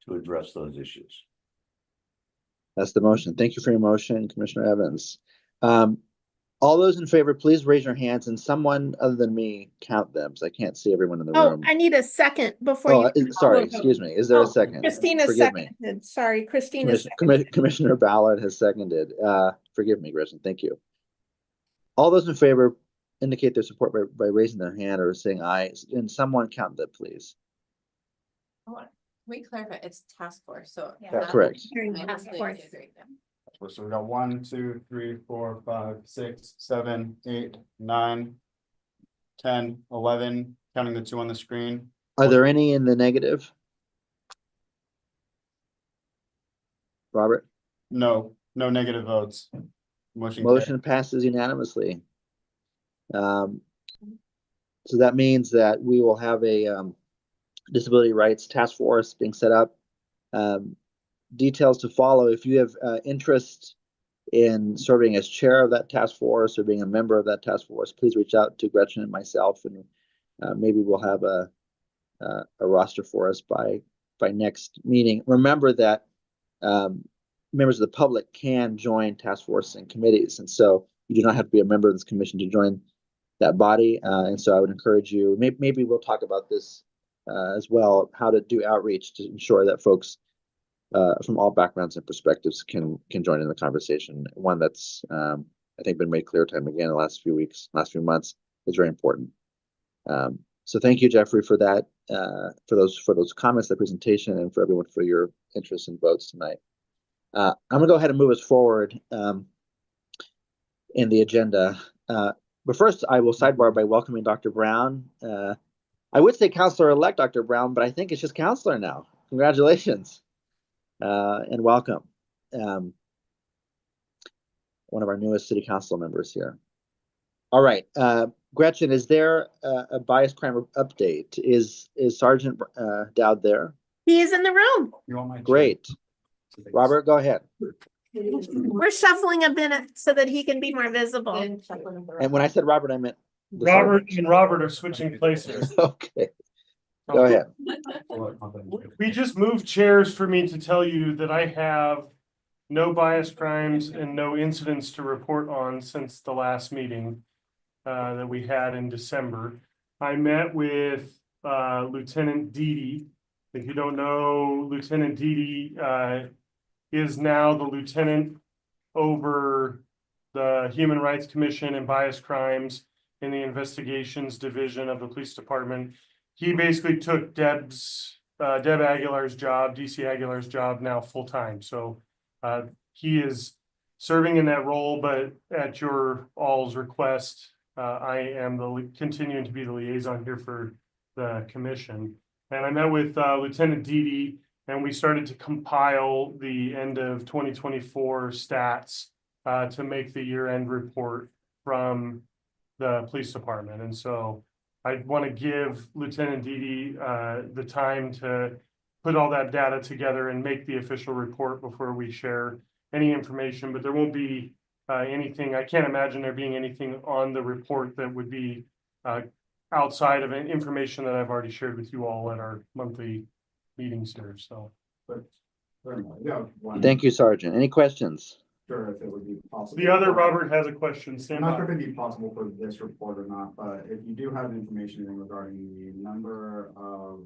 I: to address those issues.
D: That's the motion. Thank you for your motion, Commissioner Evans. All those in favor, please raise your hands, and someone other than me count them, because I can't see everyone in the
E: Oh,
D: room.
E: I need a second before you.
D: Sorry, excuse me. Is there a second?
E: Christina
D: Forgive me.
E: seconded. Sorry, Christina
D: Commissioner Ballard has seconded. Forgive me, Gretchen. Thank you. All those in favor indicate their support by raising their hand or saying aye, and someone count that, please.
H: We clarify, it's task force, so.
D: That's correct.
E: Task force.
C: So we got 1, 2, 3, 4, 5, 6, 7, 8, 9, 10, 11, counting the 2 on the screen.
D: Are there any in the negative? Robert?
C: No negative votes. Motion carried.
D: Motion passes unanimously. So that means that we will have a disability rights task force being set up. Details to follow. If you have interest in serving as chair of that task force or being a member of that task force, please reach out to Gretchen and myself, and maybe we'll have a roster for us by next meeting. Remember that members of the public can join task force and committees, and so you do not have to be a member of this commission to join that body. And so I would encourage you. Maybe we'll talk about this as well, how to do outreach to ensure that folks from all backgrounds and perspectives can join in the conversation. One that's I think been made clear time again in the last few weeks, last few months, is very important. So thank you, Jeffrey, for that, for those comments, the presentation, and for everyone for your interest and votes tonight. I'm gonna go ahead and move us forward in the agenda. But first, I will sidebar by welcoming Dr. Brown. I would say Counselor-elect Dr. Brown, but I think it's just Counselor now. Congratulations and welcome. One of our newest City Council members here. All right, Gretchen, is there a bias crime update? Is Sergeant Dowd there?
E: He is in the room.
C: You want my?
D: Great. Robert, go ahead.
E: We're shuffling a bit so that he can be more visible.
D: And when I said Robert, I meant the
N: Robert
D: sergeant.
N: and Robert are switching places.
D: Okay, go ahead.
N: We just moved chairs for me to tell you that I have no bias crimes and no incidents to report on since the last meeting that we had in December. I met with Lieutenant Dede. If you don't know, Lieutenant Dede is now the lieutenant over the Human Rights Commission and bias crimes in the investigations division of the police department. He basically took Deb Aguilar's job, DC Aguilar's job now full-time. So he is serving in that role, but at your all's request, I am continuing to be the liaison here for the commission. And I met with Lieutenant Dede, and we started to compile the end of 2024 stats to make the year-end report from the police department. And so I want to give Lieutenant Dede the time to put all that data together and make the official report before we share any information, but there won't be anything. I can't imagine there being anything on the report that would be outside of information that I've already shared with you all at our monthly meetings here. So,
D: Thank you, Sergeant. Any questions?
C: Sure, if it would be possible.
N: the other Robert has a question.
C: I'm
N: Stand
C: not
N: by.
C: sure if it'd be possible for this report or not, but if you do have information regarding the number of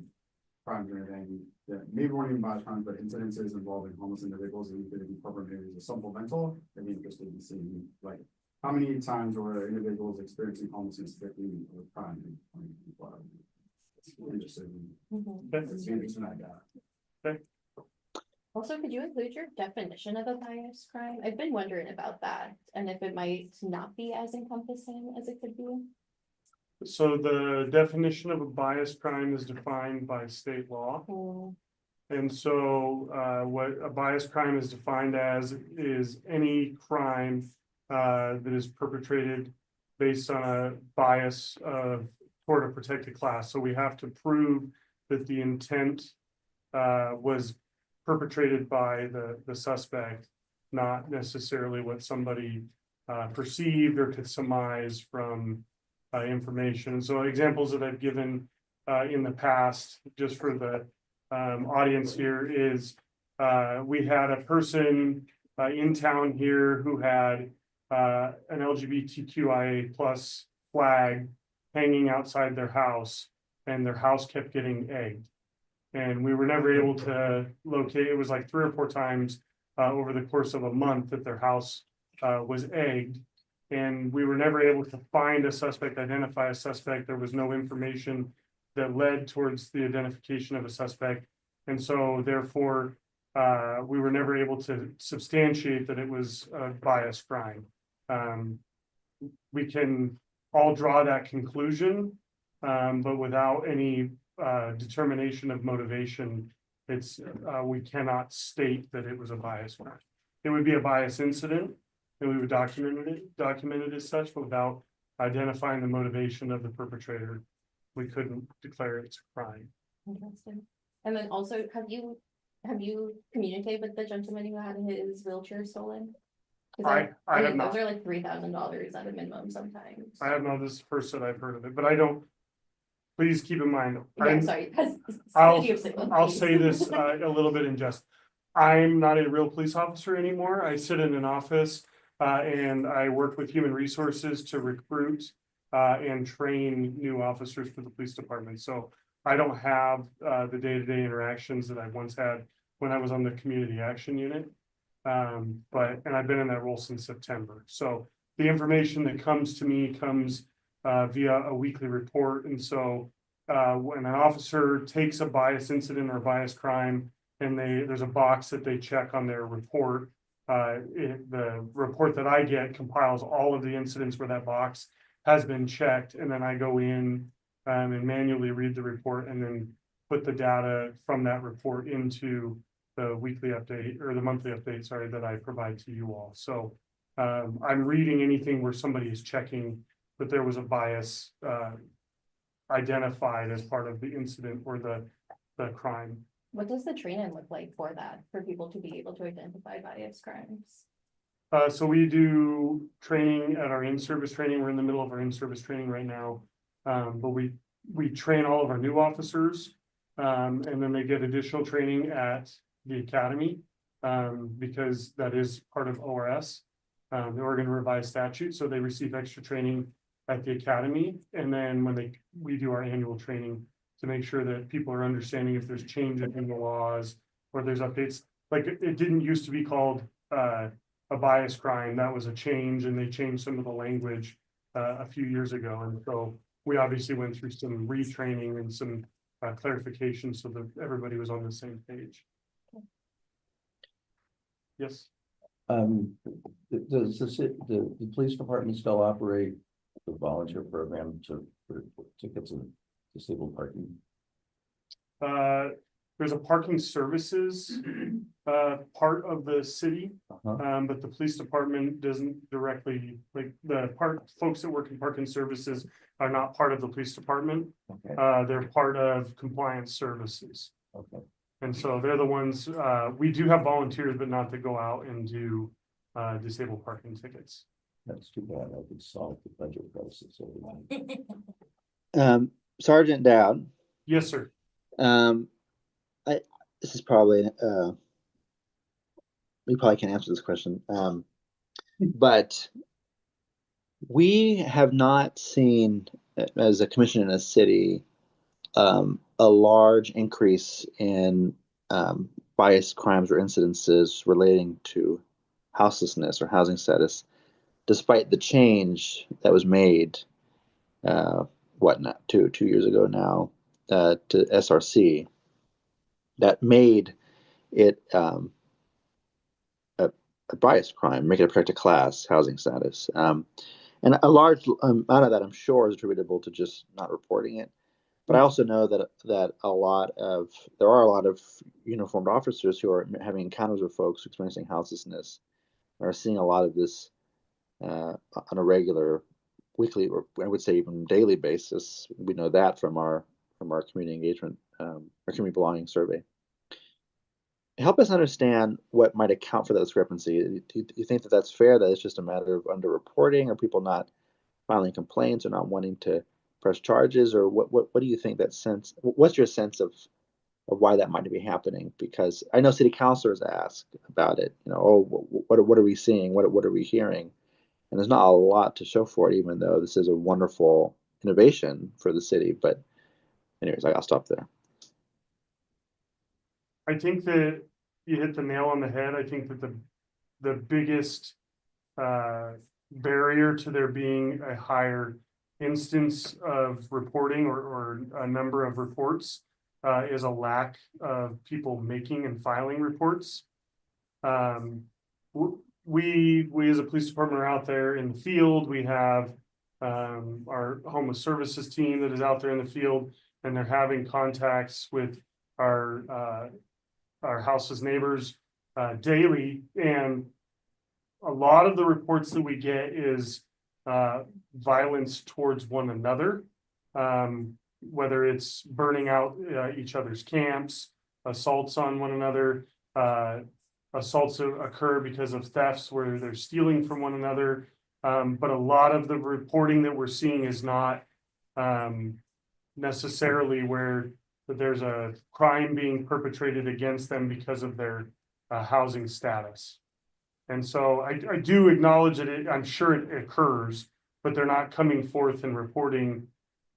C: crimes or anything, that maybe weren't even bias crimes, but incidences involving homeless individuals that you could incorporate as a supplemental, I'd be interested in seeing, like, how many times were individuals experiencing homelessness victim of crime in 2024? Interested in seeing that data.
A: Also, could you include your definition of a bias crime? I've been wondering about that and if it might not be as encompassing as it could be.
N: So the definition of a bias crime is defined by state law. And so what a bias crime is defined as is any crime that is perpetrated based on a bias toward a protected class. So we have to prove that the intent was perpetrated by the suspect, not necessarily what somebody perceived or could surmise from information. So examples that I've given in the past, just for the audience here, is we had a person in town here who had an LGBTQIA plus flag hanging outside their house, and their house kept getting egged. And we were never able to locate. It was like 3 or 4 times over the course of a month that their house was egged. And we were never able to find a suspect, identify a suspect. There was no information that led towards the identification of a suspect. And so therefore, we were never able to substantiate that it was a bias crime. We can all draw that conclusion, but without any determination of motivation, we cannot state that it was a bias crime. It would be a bias incident, and we would document it as such, but without identifying the motivation of the perpetrator, we couldn't declare it's a crime.
A: Interesting. And then also, have you communicated with the gentleman who had his wheelchair stolen?
N: I have not.
A: Those are like $3,000 at a minimum sometimes.
N: I have not. This is the first that I've heard of it, but I don't. Please keep in mind.
A: Yeah, sorry.
N: I'll say this a little bit in jest. I'm not a real police officer anymore. I sit in an office and I work with human resources to recruit and train new officers for the police department. So I don't have the day-to-day interactions that I once had when I was on the community action unit. And I've been in that role since September. So the information that comes to me comes via a weekly report. And so when an officer takes a bias incident or bias crime, and there's a box that they check on their report. The report that I get compiles all of the incidents where that box has been checked, and then I go in and manually read the report and then put the data from that report into the weekly update or the monthly update, sorry, that I provide to you all. So I'm reading anything where somebody is checking that there was a bias identified as part of the incident or the crime.
A: What does the training look like for that, for people to be able to identify bias crimes?
N: So we do training at our in-service training. We're in the middle of our in-service training right now. But we train all of our new officers. And then they get additional training at the academy. Because that is part of ORS, the Oregon Revised Statute. So they receive extra training at the academy. And then when we do our annual training to make sure that people are understanding if there's changes in the laws or there's updates. Like it didn't used to be called a bias crime. That was a change, and they changed some of the language a few years ago. And so we obviously went through some retraining and some clarification so that everybody was on the same page. Yes.
I: Does the police department still operate the volunteer program for tickets and disabled parking?
N: There's a parking services part of the city, but the police department doesn't directly, like the folks that work in parking services are not part of the police department.
I: Okay.
N: They're part of compliance services.
I: Okay.
N: And so they're the ones, we do have volunteers, but not to go out and do disabled parking tickets.
I: That's too bad. I could solve the budget crisis.
D: Sergeant Dowd.
N: Yes, sir.
D: This is probably we probably can't answer this question, but we have not seen, as a commission in a city, a large increase in bias crimes or incidences relating to houselessness or housing status, despite the change that was made, 2 years ago now, to SRC, that made it a bias crime, make it a protected class housing status. And a large amount of that, I'm sure, is attributable to just not reporting it. But I also know that there are a lot of uniformed officers who are having encounters with folks experiencing houselessness, and are seeing a lot of this on a regular, weekly, or I would say even daily basis. We know that from our community engagement, our community belonging survey. Help us understand what might account for that discrepancy. Do you think that that's fair, that it's just a matter of underreporting, or people not filing complaints, or not wanting to press charges, or what do you think that sense, what's your sense of why that might be happening? Because I know city councilors ask about it, what are we seeing? What are we hearing? And there's not a lot to show for it, even though this is a wonderful innovation for the city. But anyways, I'll stop there.
N: I think that you hit the nail on the head. I think that the biggest barrier to there being a higher instance of reporting or a number of reports is a lack of people making and filing reports. We as a police department are out there in the field. We have our homeless services team that is out there in the field, and they're having contacts with our house's neighbors daily. And a lot of the reports that we get is violence towards one another, whether it's burning out each other's camps, assaults on one another, assaults occur because of thefts where they're stealing from one another. But a lot of the reporting that we're seeing is not necessarily where there's a crime being perpetrated against them because of their housing status. And so I do acknowledge that I'm sure it occurs, but they're not coming forth and reporting,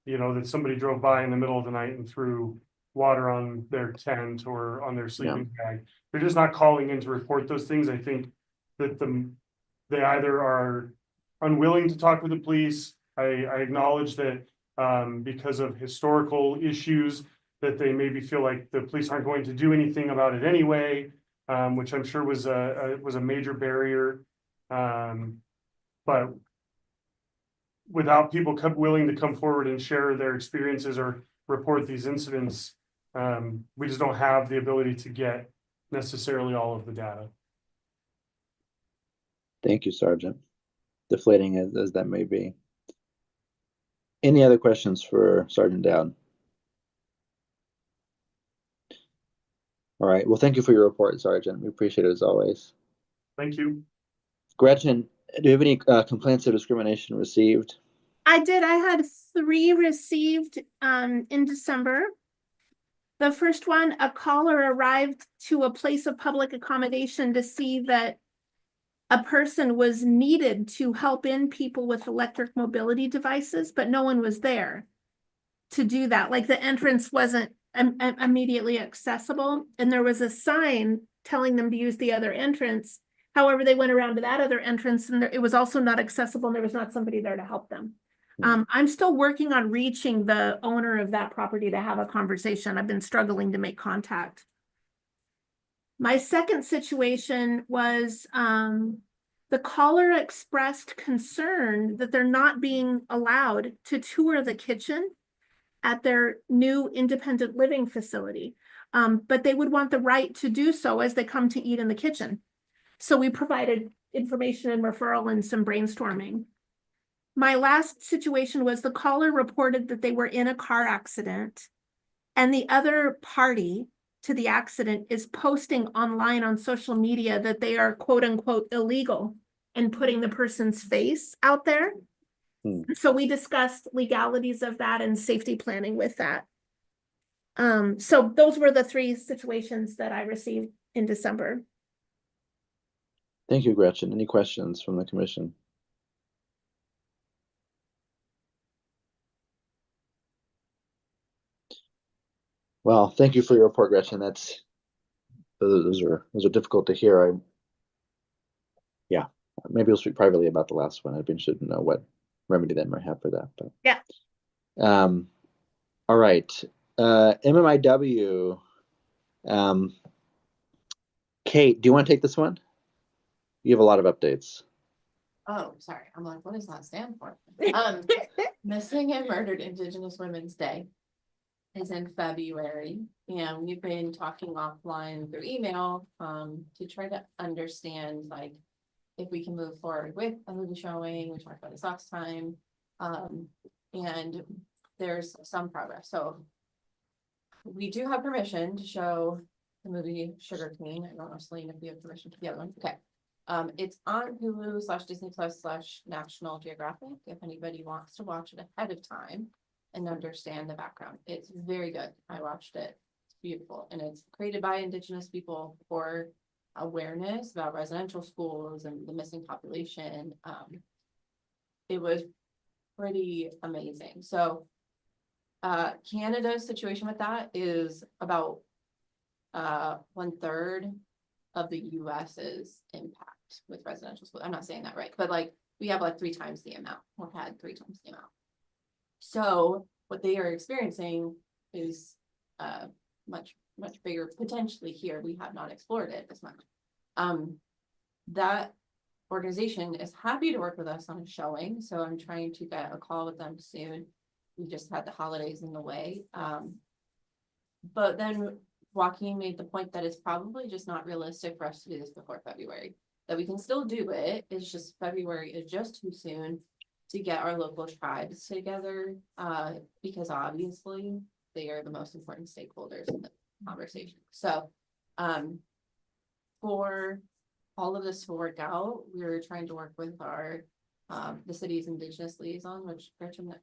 N: that somebody drove by in the middle of the night and threw water on their tent or on their sleeping bag. They're just not calling in to report those things. I think that they either are unwilling to talk with the police. I acknowledge that because of historical issues that they maybe feel like the police aren't going to do anything about it anyway, which I'm sure was a major barrier. But without people willing to come forward and share their experiences or report these incidents, we just don't have the ability to get necessarily all of the data.
D: Thank you, Sergeant. Deflating as that may be. Any other questions for Sergeant Dowd? All right. Well, thank you for your report, Sergeant. We appreciate it as always.
N: Thank you.
D: Gretchen, do you have any complaints of discrimination received?
E: I did. I had 3 received in December. The first one, a caller arrived to a place of public accommodation to see that a person was needed to help in people with electric mobility devices, but no one was there to do that. Like the entrance wasn't immediately accessible, and there was a sign telling them to use the other entrance. However, they went around to that other entrance and it was also not accessible, and there was not somebody there to help them. I'm still working on reaching the owner of that property to have a conversation. I've been struggling to make contact. My second situation was the caller expressed concern that they're not being allowed to tour the kitchen at their new independent living facility, but they would want the right to do so as they come to eat in the kitchen. So we provided information and referral and some brainstorming. My last situation was the caller reported that they were in a car accident, and the other party to the accident is posting online on social media that they are quote unquote illegal and putting the person's face out there. So we discussed legalities of that and safety planning with that. So those were the 3 situations that I received in December.
D: Thank you, Gretchen. Any questions from the commission? Well, thank you for your report, Gretchen. Those are difficult to hear. Yeah, maybe we'll speak privately about the last one. I'd be interested to know what remedy they might have for that. But
E: yeah.
D: All right. MMIW. Kate, do you want to take this one? You have a lot of updates.
H: Oh, sorry. I'm like, what does that stand for? Missing and Murdered Indigenous Women's Day is in February, and we've been talking offline through email to try to understand like if we can move forward with a movie showing. We talked about this last time, and there's some progress. So we do have permission to show the movie Sugar Cane. I don't know, Celine, if we have permission for the other one. Okay. It's on Hulu /Disney+/National Geographic if anybody wants to watch it ahead of time and understand the background. It's very good. I watched it. It's beautiful. And it's created by Indigenous people for awareness about residential schools and the missing population. It was pretty amazing. So Canada's situation with that is about 1/3 of the US's impact with residential schools. I'm not saying that right, but like we have like 3 times the amount, or had 3 times the amount. So what they are experiencing is much bigger potentially here. We have not explored it as much. That organization is happy to work with us on a showing, so I'm trying to get a call with them soon. We just had the holidays in the way. But then Joaquin made the point that it's probably just not realistic for us to do this before February. That we can still do it, it's just February is just too soon to get our local tribes together, because obviously they are the most important stakeholders in the conversation. So for all of this to work out, we're trying to work with our the city's Indigenous liaison, which Gretchen.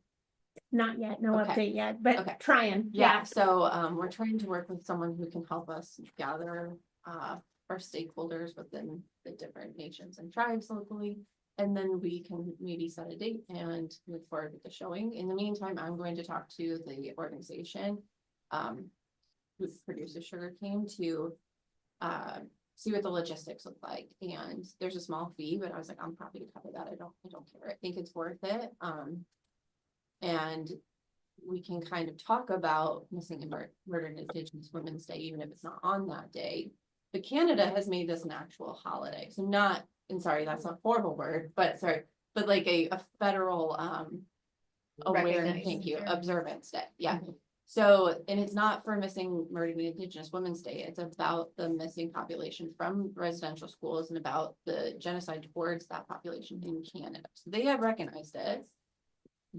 E: Not yet, no
H: Okay.
E: update yet, but
H: Okay.
E: trying.
H: Yeah, so we're trying to work with someone who can help us gather our stakeholders within the different nations and tribes locally. And then we can maybe set a date and move forward with the showing. In the meantime, I'm going to talk to the organization who produces Sugarcane to see what the logistics look like. And there's a small fee, but I was like, I'm happy to cover that. I don't care. I think it's worth it. And we can kind of talk about missing and murdered Indigenous Women's Day, even if it's not on that day. But Canada has made this an actual holiday, so not, and sorry, that's a horrible word, but sorry, but like a federal, awareness, thank you, observance day, yeah. So, and it's not for missing murdered Indigenous Women's Day, it's about the missing population from residential schools and about the genocide towards that population in Canada. So they have recognized it.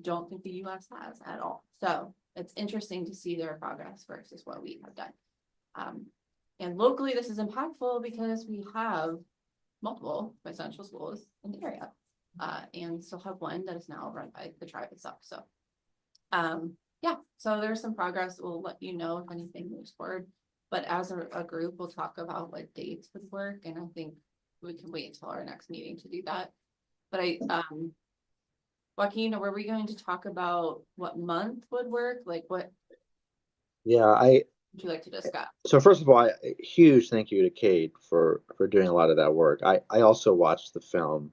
H: Don't think the US has at all. So it's interesting to see their progress versus what we have done. And locally, this is impactful because we have multiple residential schools in the area. And still have one that is now run by the tribe itself. So, yeah, so there's some progress. We'll let you know if anything moves forward. But as a group, we'll talk about what dates would work. And I think we can wait until our next meeting to do that. But Joaquin, were we going to talk about what month would work? Like what
D: Yeah,
H: would you like to discuss?
D: so first of all, a huge thank you to Kate for doing a lot of that work. I also watched the film,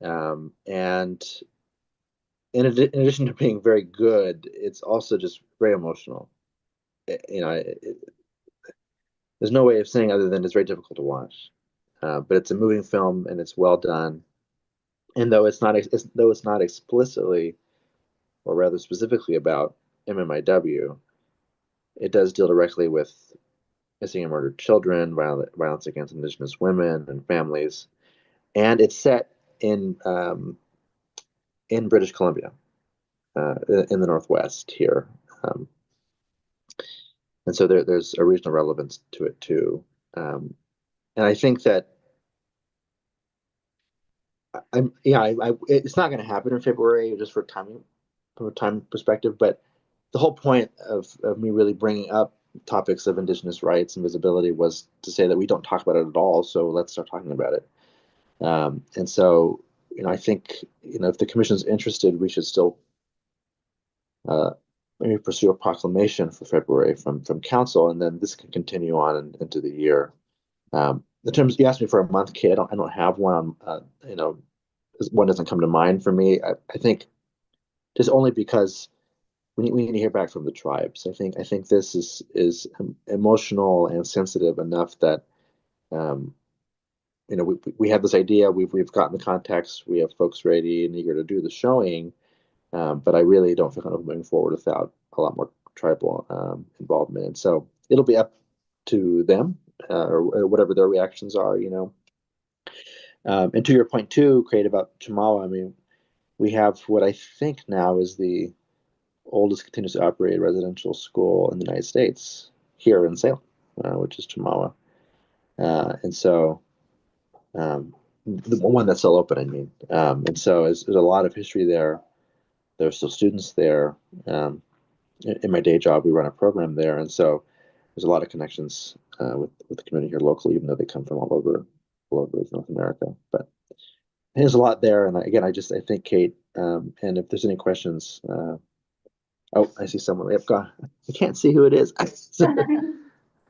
D: and in addition to being very good, it's also just very emotional. You know, there's no way of saying other than it's very difficult to watch. But it's a moving film and it's well done. And though it's not explicitly or rather specifically about MMIW, it does deal directly with missing and murdered children, violence against Indigenous women and families, and it's set in British Columbia, in the Northwest here, and so there's a regional relevance to it too, and I think that it's not going to happen in February just for timing, from a time perspective, but the whole point of me really bringing up topics of Indigenous rights and visibility was to say that we don't talk about it at all. So let's start talking about it. And so, I think, if the commission's interested, we should still maybe pursue a proclamation for February from council, and then this can continue on into the year. The terms you asked me for a month, Kate, I don't have one on, one doesn't come to mind for me. I think just only because we need to hear back from the tribes. I think this is emotional and sensitive enough that we have this idea, we've gotten the context, we have folks ready and eager to do the showing, but I really don't feel comfortable moving forward without a lot more tribal involvement. And so it'll be up to them, or whatever their reactions are, and to your point too, Kate, about Chemawa, I mean, we have what I think now is the oldest continuously operated residential school in the United States, here in Salem, which is Chemawa. And so the one that's still open, I mean. And so there's a lot of history there. There's still students there. In my day job, we run a program there. And so there's a lot of connections with the community here locally, even though they come from all over North America. But there's a lot there. And again, I think, Kate, and if there's any questions, oh, I see someone. Yep, gone. I can't see who it is.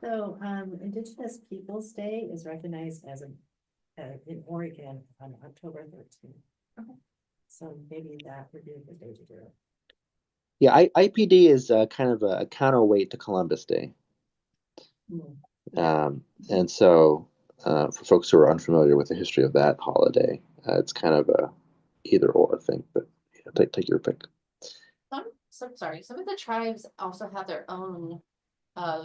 B: So, Indigenous Peoples' Day is recognized as in Oregon on October 13th.
H: Okay.
B: So maybe that would be a good day to do it.
D: Yeah, IPD is kind of a counterweight to Columbus Day. And so for folks who are unfamiliar with the history of that holiday, it's kind of a either or thing, but take your pick.
H: Some of the tribes also have their own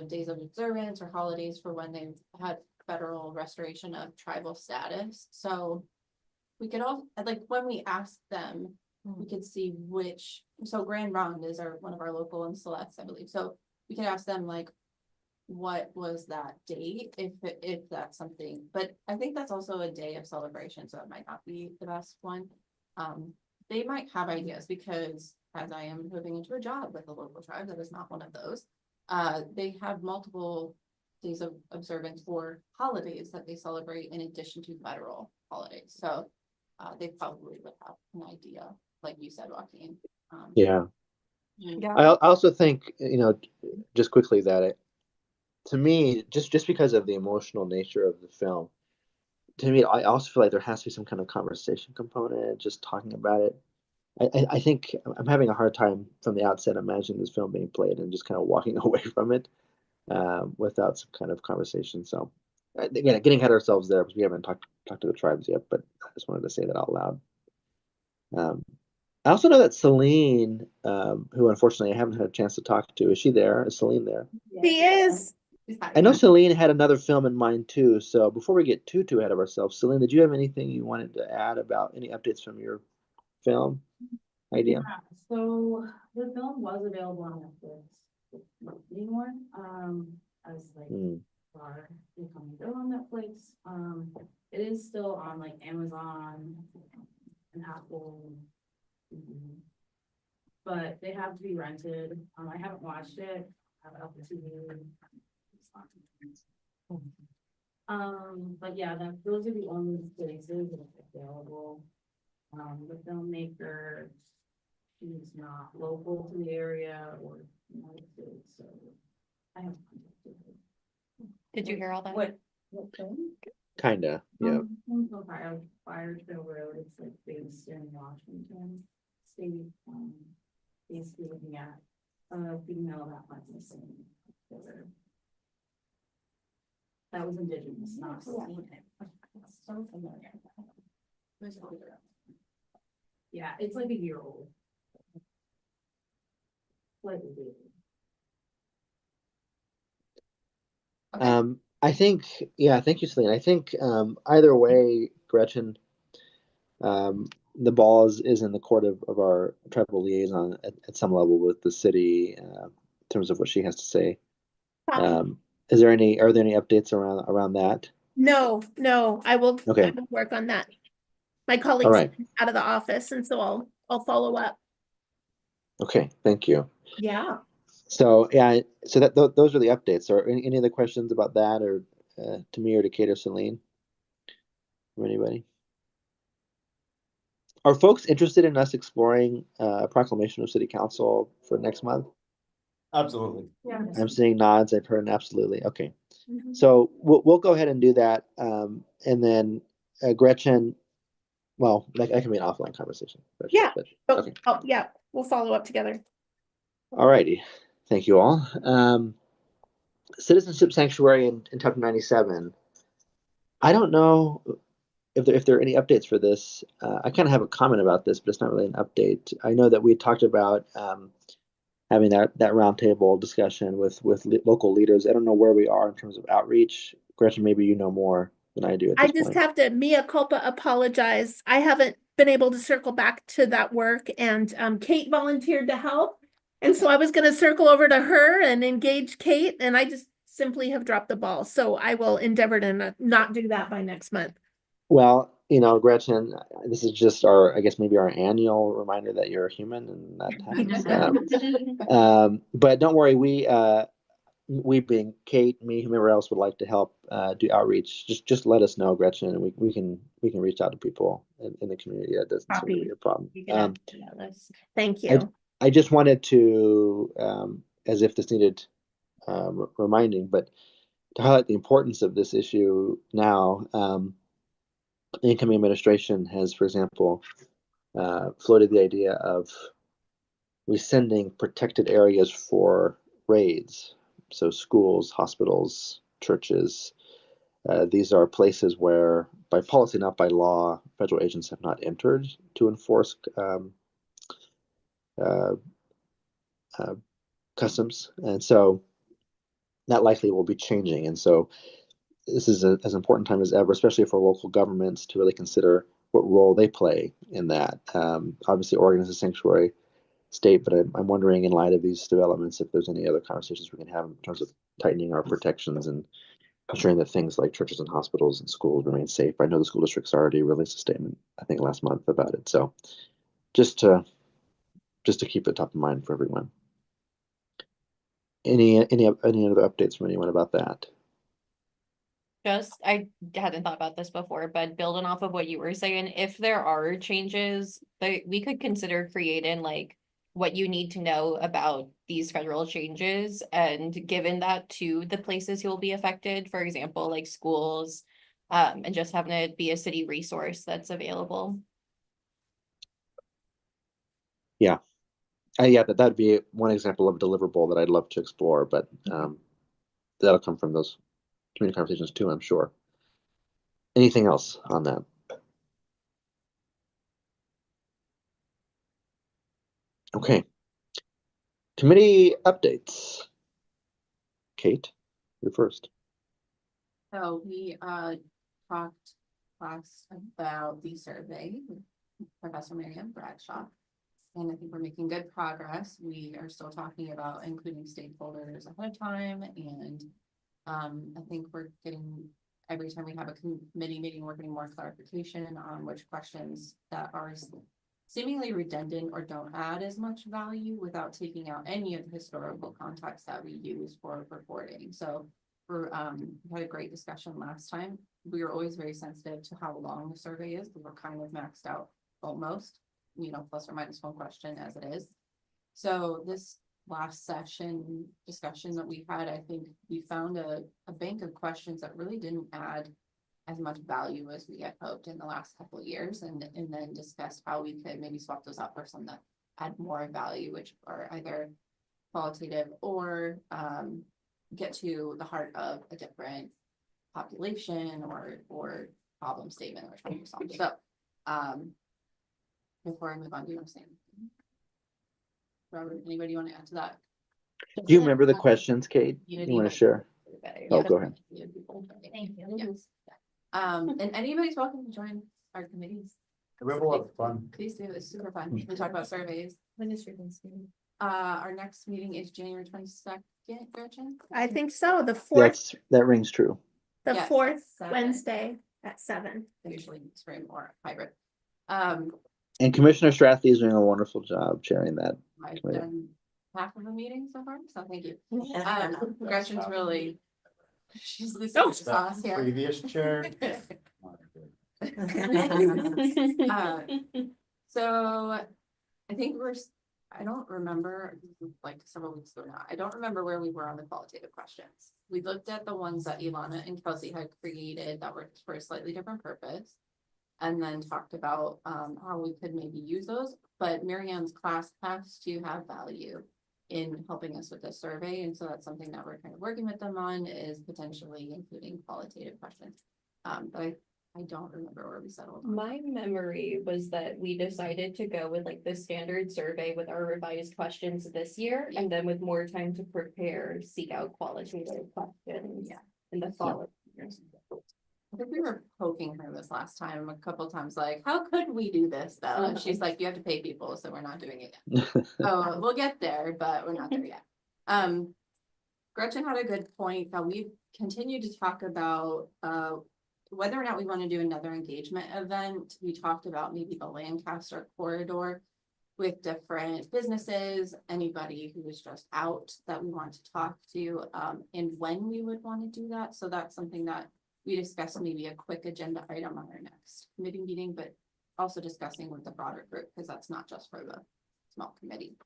H: days of observance or holidays for when they've had federal restoration of tribal status. So we could all, like, when we ask them, we could see which, so Grand Ronde is one of our local and selects, I believe. So we could ask them, like, what was that date, if that's something, but I think that's also a day of celebration, so it might not be the best one. They might have ideas, because as I am moving into a job with a local tribe that is not one of those, they have multiple days of observance or holidays that they celebrate in addition to federal holidays. So they probably would have an idea, like you said, Joaquin.
D: Yeah. I also think, just quickly, that to me, just because of the emotional nature of the film, to me, I also feel like there has to be some kind of conversation component, just talking about it. I think I'm having a hard time from the outset imagining this film being played and just kind of walking away from it without some kind of conversation. So again, getting ahead of ourselves there because we haven't talked to the tribes yet, but I just wanted to say that out loud. I also know that Celine, who unfortunately I haven't had a chance to talk to, is she there? Is Celine there?
E: He is.
D: I know Celine had another film in mind too. So before we get too ahead of ourselves, Celine, did you have anything you wanted to add about any updates from your film idea?
H: Yeah, so the film was available on Netflix, not anymore, as like,
D: Mm.
H: are they coming to go on Netflix, it is still on like Amazon and Apple. But they have to be rented, I haven't watched it, I have Apple TV. But yeah, those are the only places that are available. The filmmaker, she's not local to the area or United States, so I have contacted her.
A: Did you hear all that?
H: What film?
D: Kinda, yeah.
H: Fire Trail Road, it's like based in Washington State, basically looking at a female that went missing. That was indigenous, not seen it. So familiar. Yeah, it's like a year old. Slightly dated.
D: I think, yeah, thank you, Celine. I think either way, Gretchen, the ball is in the court of our tribal liaison at some level with the city in terms of what she has to say. Are there any updates around that?
E: No, I will
D: Okay.
E: work on that. My colleague's
D: right.
E: out of the office, and so I'll follow up.
D: Okay, thank you.
E: Yeah.
D: So yeah, so those are the updates. Or any other questions about that, or to me, or to Kate or Celine, or anybody? Are folks interested in us exploring a proclamation of city council for next month?
C: Absolutely.
E: Yeah.
D: I'm seeing nods. I've heard an absolutely. Okay.
E: Mhm.
D: So we'll go ahead and do that. And then Gretchen, well, that can be an offline conversation. Gretchen,
E: Yeah.
D: but, okay.
E: Oh, yeah, we'll follow up together.
D: All righty. Thank you all. Citizenship Sanctuary in Chapter 97. I don't know if there are any updates for this. I kind of have a comment about this, but it's not really an update. I know that we talked about having that roundtable discussion with local leaders. I don't know where we are in terms of outreach. Gretchen, maybe you know more than I do at this
E: I just
D: point.
E: have to mea culpa apologize. I haven't been able to circle back to that work, and Kate volunteered to help. And so I was going to circle over to her and engage Kate, and I just simply have dropped the ball. So I will endeavor to not do that by next month.
D: Well, Gretchen, this is just I guess maybe our annual reminder that you're a human and that happens. But don't worry, we being Kate, me, whomever else would like to help do outreach, just let us know, Gretchen, and we can reach out to people in the community. That doesn't seem to be a problem.
E: Thank you.
D: I just wanted to, as if this needed reminding, but to highlight the importance of this issue now. The incoming administration has, for example, floated the idea of rescinding protected areas for raids. So schools, hospitals, churches, these are places where, by policy, not by law, federal agents have not entered to enforce customs. And so that likely will be changing. And so this is as important time as ever, especially for local governments, to really consider what role they play in that. Obviously, Oregon is a sanctuary state, but I'm wondering, in light of these developments, if there's any other conversations we can have in terms of tightening our protections and ensuring that things like churches and hospitals and schools remain safe. I know the school districts already released a statement, I think last month, about it. So just to keep it top of mind for everyone. Any other updates from anyone about that?
A: I hadn't thought about this before, but building off of what you were saying, if there are changes, we could consider creating like what you need to know about these federal changes and given that to the places who will be affected, for example, like schools, and just having it be a city resource that's available.
D: Yeah, that'd be one example of a deliverable that I'd love to explore, but that'll come from those community conversations too, I'm sure. Anything else on that? Okay. Committee updates. Kate, you're first.
H: So we talked last about the survey with Professor Miriam Bradshaw. And I think we're making good progress. We are still talking about including stakeholders ahead of time, and I think we're getting, every time we have a committee meeting, we're getting more clarification on which questions that are seemingly redundant or don't add as much value without taking out any of the historical context that we use for reporting. So we had a great discussion last time. We were always very sensitive to how long the survey is. We were kind of maxed out almost, plus or minus one question as it is. So this last session discussion that we had, I think we found a bank of questions that really didn't add as much value as we had hoped in the last couple of years, and then discussed how we could maybe swap those out for some that add more value, which are either qualitative or get to the heart of a different population or problem statement we're trying to solve. So before I move on, do you want to say anything? Robert, anybody want to add to that?
D: Do you remember the questions, Kate? You want to share? Oh, go ahead.
G: Thank you.
H: Yes. And anybody's welcome to join our committees.
C: We have a lot of fun.
H: Please do, it's super fun. We talk about surveys.
G: When is your next meeting?
H: Our next meeting is January 22nd, Gretchen?
E: I think so. The fourth,
D: That rings true.
E: the
H: Yes,
E: fourth
H: 7.
E: Wednesday at 7.
H: Usually spring or hybrid.
D: And Commissioner Strathy is doing a wonderful job chairing that.
H: I've
D: Committee.
H: done half of the meeting so far, so thank you. Gretchen's really, she's the sauce here.
C: Previous chair.
H: So I think I don't remember, like several weeks ago now, I don't remember where we were on the qualitative questions. We looked at the ones that Ilana and Kelsey had created that were for a slightly different purpose. And then talked about how we could maybe use those, but Marianne's class has to have value in helping us with this survey. And so that's something that we're kind of working with them on, is potentially including qualitative questions. But I don't remember where we settled on.
A: My memory was that we decided to go with like the standard survey with our revised questions this year, and then with more time to prepare, seek out qualitative questions in the following years.
H: I think we were poking her this last time a couple times, like, how could we do this though? And she's like, you have to pay people, so we're not doing it yet. So we'll get there, but we're not there yet. Gretchen had a good point that we've continued to talk about whether or not we want to do another engagement event. We talked about maybe the Lancaster corridor with different businesses, anybody who was just out that we want to talk to, and when we would want to do that. So that's something that we discussed, maybe a quick agenda item on our next committee meeting, but also discussing with the broader group, because that's not just for the small committee.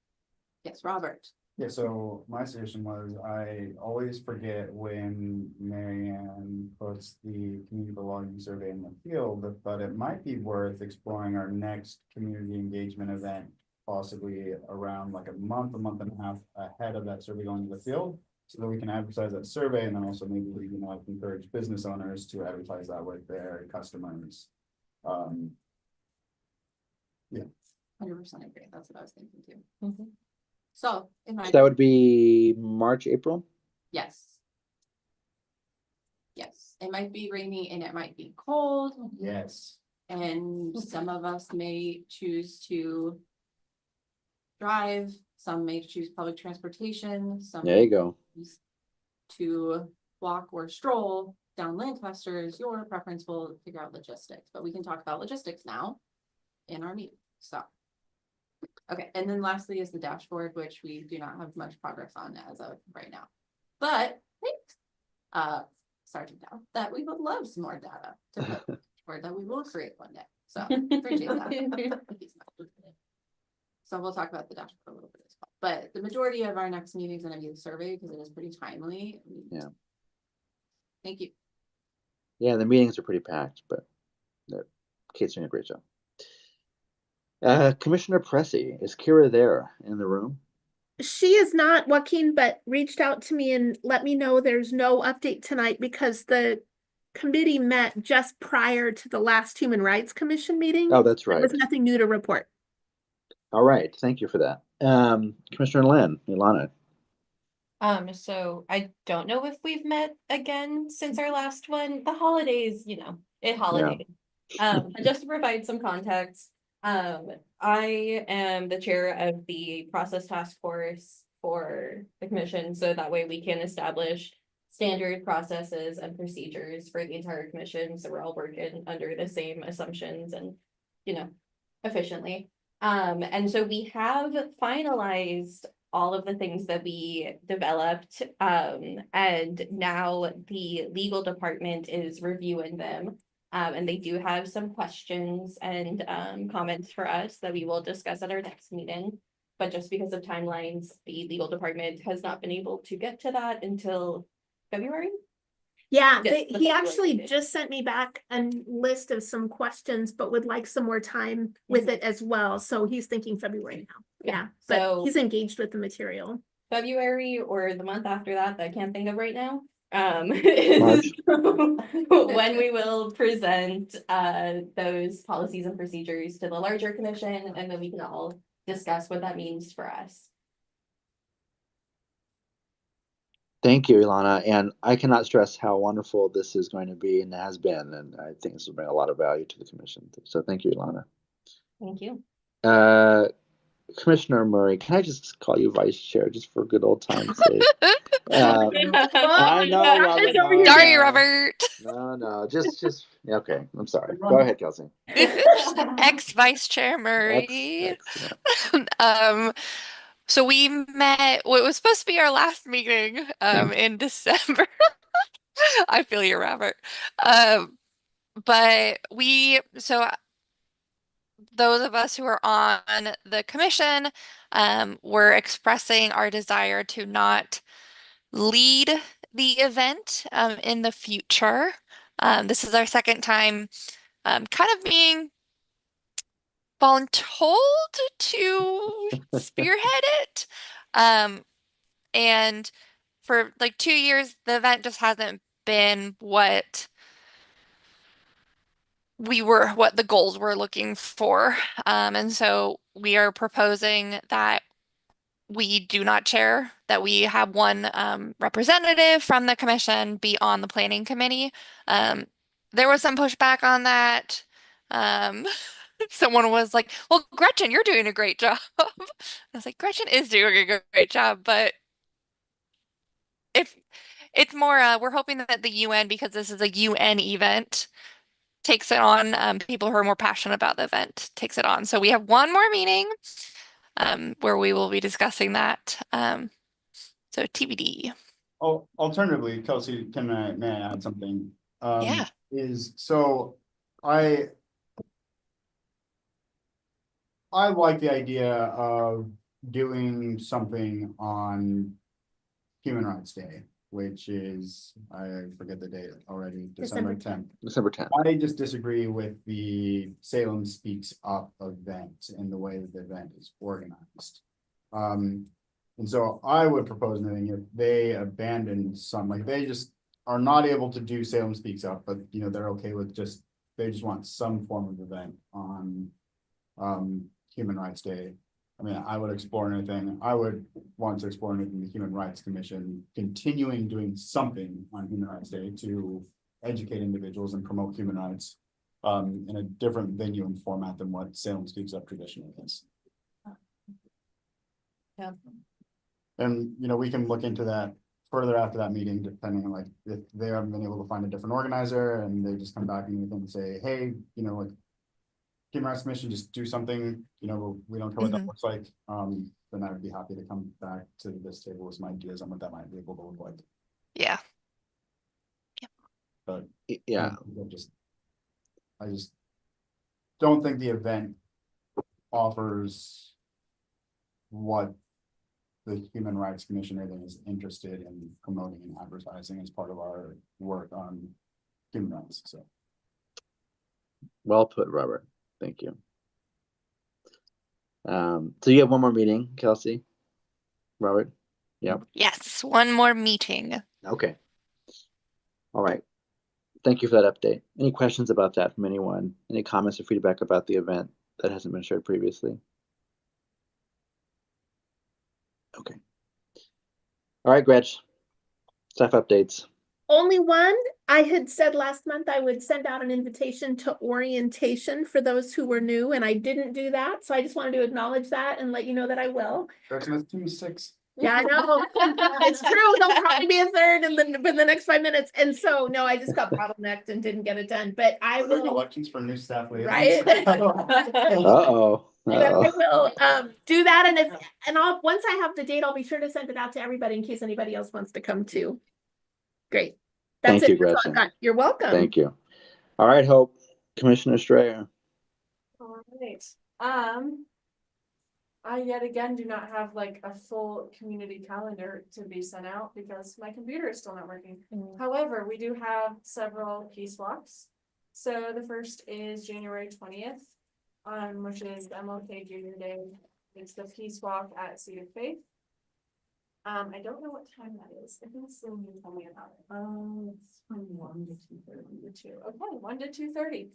H: Yes, Robert.
C: Yeah, so my suggestion was, I always forget when Marianne puts the community belonging survey in the field, but it might be worth exploring our next community engagement event, possibly around like a month and a half ahead of that survey going to the field, so that we can advertise that survey, and then also maybe we can encourage business owners to advertise that with their customers. Yeah.
H: 100% agree. That's what I was thinking too. So
D: that would be March, April.
H: Yes. Yes, it might be rainy and it might be cold.
C: Yes.
H: And some of us may choose to drive, some may choose public transportation, some.
D: There you go.
H: To walk or stroll down Lancaster is your preference. We'll figure out logistics, but we can talk about logistics now in our meeting. So, okay, and then lastly is the dashboard, which we do not have much progress on as of right now. But Sergeant Dow, that we would love some more data to put, or that we will create one day. So appreciate that. So we'll talk about the dashboard a little bit as well. But the majority of our next meeting is going to be the survey, because it is pretty timely.
D: Yeah.
H: Thank you.
D: Yeah, the meetings are pretty packed, but Kate's doing a great job. Commissioner Pressy, is Kira there in the room?
E: She is not, Joaquin, but reached out to me and let me know there's no update tonight because the committee met just prior to the last Human Rights Commission meeting.
D: Oh, that's
E: There
D: right.
E: was nothing new to report.
D: All right, thank you for that. Commissioner Ilana.
A: So I don't know if we've met again since our last one. The holidays, holidays. But just to provide some context, I am the chair of the process task force for the commission, so that way we can establish standard processes and procedures for the entire commission, so we're all working under the same assumptions and, efficiently. And so we have finalized all of the things that we developed, and now the legal department is reviewing them. And they do have some questions and comments for us that we will discuss at our next meeting. But just because of timelines, the legal department has not been able to get to that until February.
E: Yeah,
A: Yes,
E: he
A: that's
E: actually
A: what I did.
E: just sent me back a list of some questions, but would like some more time with it as well. So he's thinking February now. Yeah, but
A: So-
E: he's engaged with the material.
A: February or the month after that I can't think of right now.
D: March.
A: When we will present those policies and procedures to the larger commission, and then we can all discuss what that means for us.
D: Thank you, Ilana, and I cannot stress how wonderful this is going to be and has been, and I think this will bring a lot of value to the commission. So thank you, Ilana.
A: Thank you.
D: Commissioner Murray, can I just call you vice chair just for good old time's sake? I know, Robert.
K: Sorry, Robert.
D: No, just okay. I'm sorry. Go ahead, Kelsey.
K: Ex-Vice Chair Murray. So we met, what was supposed to be our last meeting in December. I feel you, Robert. But those of us who are on the commission were expressing our desire to not lead the event in the future. This is our second time kind of being voluntold to spearhead it. And for like 2 years, the event just hasn't been what the goals we're looking for. And so we are proposing that we do not chair, that we have one representative from the commission be on the planning committee. There was some pushback on that. Someone was like, well, Gretchen, you're doing a great job. I was like, Gretchen is doing a great job, but if it's more, we're hoping that the UN, because this is a UN event, takes it on. People who are more passionate about the event takes it on. So we have one more meeting where we will be discussing that. So TBD.
C: Oh, alternatively, Kelsey, may I add something?
K: Yeah.
C: I like the idea of doing something on Human Rights Day, which is, I forget the date already, December 10th.
D: December 10th.
C: I just disagree with the Salem Speaks Up event and the way that the event is organized. And so I would propose anything if they abandon some, like they just are not able to do Salem Speaks Up, but they're okay with they just want some form of event on Human Rights Day. I mean, I would explore anything. I would want to explore anything the Human Rights Commission continuing doing something on Human Rights Day to educate individuals and promote human rights in a different venue and format than what Salem Speaks Up traditionally is.
A: Yeah.
C: And we can look into that further after that meeting, depending on like if they haven't been able to find a different organizer and they just come back and we can say, hey, like Human Rights Commission, just do something, we don't care what that looks like. Then I would be happy to come back to this table with some ideas on what that might be able to look like.
K: Yeah.
C: But
D: yeah,
C: I just don't think the event offers what the Human Rights Commission is interested in promoting and advertising as part of our work on human rights. So
D: well put, Robert. Thank you. So you have one more meeting, Kelsey? Robert? Yep.
K: Yes, one more meeting.
D: Okay. All right. Thank you for that update. Any questions about that from anyone? Any comments or feedback about the event that hasn't been shared previously? Okay. All right, Gretch. Staff updates.
E: Only one. I had said last month I would send out an invitation to orientation for those who were new, and I didn't do that. So I just wanted to acknowledge that and let you know that I will.
C: Gretchen, that's 2-6.
E: Yeah, I know. It's true. There'll probably be a third in the next 5 minutes. And so, no, I just got bottlenecked and didn't get it done, but I
C: Are there
E: will.
C: elections for new staff liaisons?
E: Right?
D: Uh-oh.
E: And I
D: Uh-oh.
E: will do that, and I'll once I have the date, I'll be sure to send it out to everybody in case anybody else wants to come too. Great. That's
D: Thank you,
E: it. That's all I've
D: Gretchen.
E: got. You're welcome.
D: Thank you. All right, Hope. Commissioner Strayer.
F: All right, I yet again do not have like a full community calendar to be sent out because my computer is still not working. However, we do have several peace walks. So the first is January 20th, which is MLK Junior Day. It's the peace walk at Seat of Faith. I don't know what time that is. I think Celine told me about it. It's from 1 to 2:30. Okay, 1 to 2:30.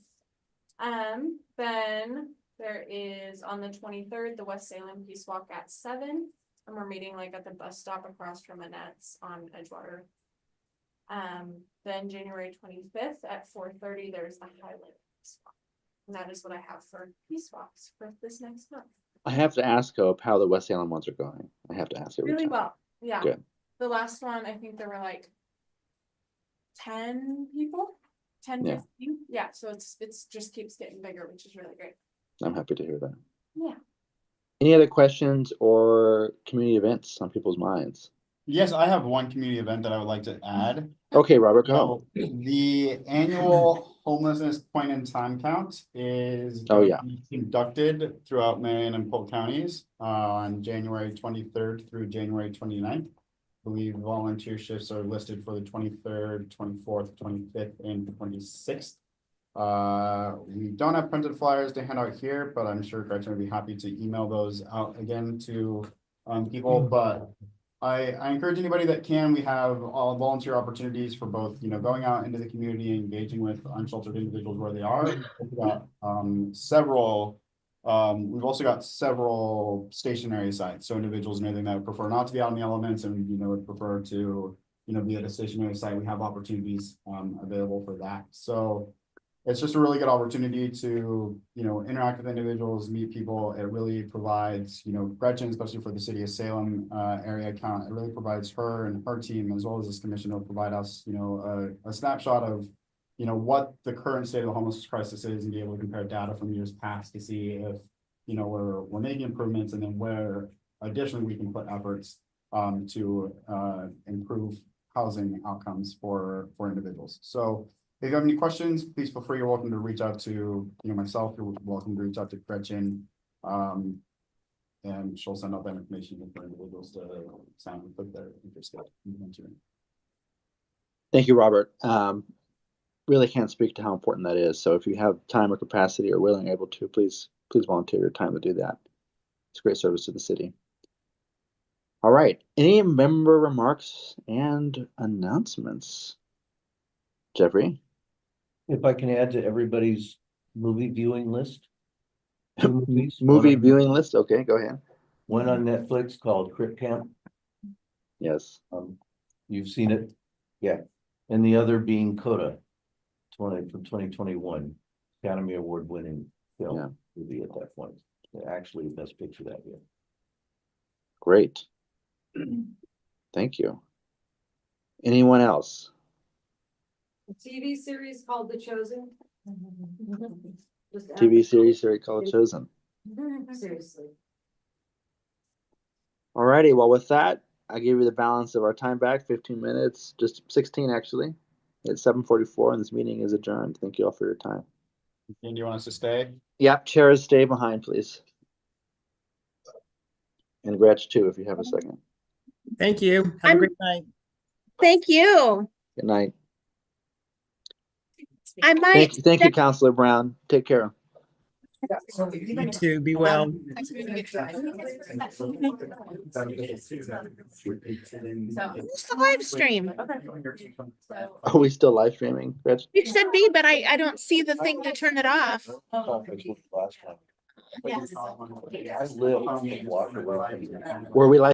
F: Then there is on the 23rd, the West Salem Peace Walk at 7. And we're meeting like at the bus stop across from Annette's on Edgewater. Then January 25th at 4:30, there's the Highland Peace Walk. And that is what I have for peace walks for this next month.
D: I have to ask Hope how the West Salem ones are going. I have to ask every
F: Really
D: time.
F: well, yeah.
D: Good.
F: The last one, I think there were like 10 people, 10,
D: Yeah.
F: 15. Yeah, so it's just keeps getting bigger, which is really great.
D: I'm happy to hear that.
F: Yeah.
D: Any other questions or community events on people's minds?
C: Yes, I have one community event that I would like to add.
D: Okay, Robert, go.
C: So the annual homelessness point in time count is
D: Oh, yeah.
C: conducted throughout Marion and Polk counties on January 23rd through January 29th. I believe volunteer shifts are listed for the 23rd, 24th, 25th, and 26th. We don't have printed flyers to hand out here, but I'm sure Gretchen would be happy to email those out again to people, but I encourage anybody that can. We have all volunteer opportunities for both, going out into the community, engaging with unsheltered individuals where they are. We've got we've also got several stationary sites. So individuals and everything that would prefer not to be out in the elements and, would prefer to, be at a stationary site. We have opportunities available for that. So it's just a really good opportunity to, interact with individuals, meet people. It really provides, Gretchen, especially for the city of Salem area account, it really provides her and her team, as well as this commission, will provide us, a snapshot of, what the current state of the homelessness crisis is, and be able to compare data from years past to see if, we're making improvements, and then where additionally we can put efforts to improve housing outcomes for individuals. So if you have any questions, please feel free. You're welcome to reach out to myself. You're welcome to reach out to Gretchen, and she'll send out that information for individuals to sign up if they're interested.
D: Thank you, Robert. Really can't speak to how important that is. So if you have time or capacity or willing, able to, please volunteer your time to do that. It's a great service to the city. All right. Any member remarks and announcements? Jeffrey?
I: If I can add to everybody's movie viewing list. 2 movies.
D: Movie viewing list? Okay, go ahead.
I: One on Netflix called Crip Camp.
D: Yes.
I: You've seen it? Yeah. And the other being Coda, from 2021, Academy Award winning film.
D: Yeah.
I: Will be at that point. Actually, best picture that year.
D: Great. Thank you. Anyone else?
M: A TV series called The Chosen. Just
D: TV series called Chosen.
M: Seriously.
D: Alrighty, well with that, I give you the balance of our time back, 15 minutes, just 16 actually. It's 7:44 and this meeting is adjourned. Thank you all for your time.
C: And do you want us to stay?
D: Yep, chairs stay behind, please. And Gretch too, if you have a second.
O: Thank you. Have a great night.
E: Thank you.
D: Good night.
E: I might.
D: Thank you, Councilor Brown. Take care.
O: You too. Be well.
E: Where's the live stream?
D: Are we still live streaming, Rich?
E: It should be, but I don't see the thing to turn it off.
I: Yes. I live on the walk away from.
D: Were we live?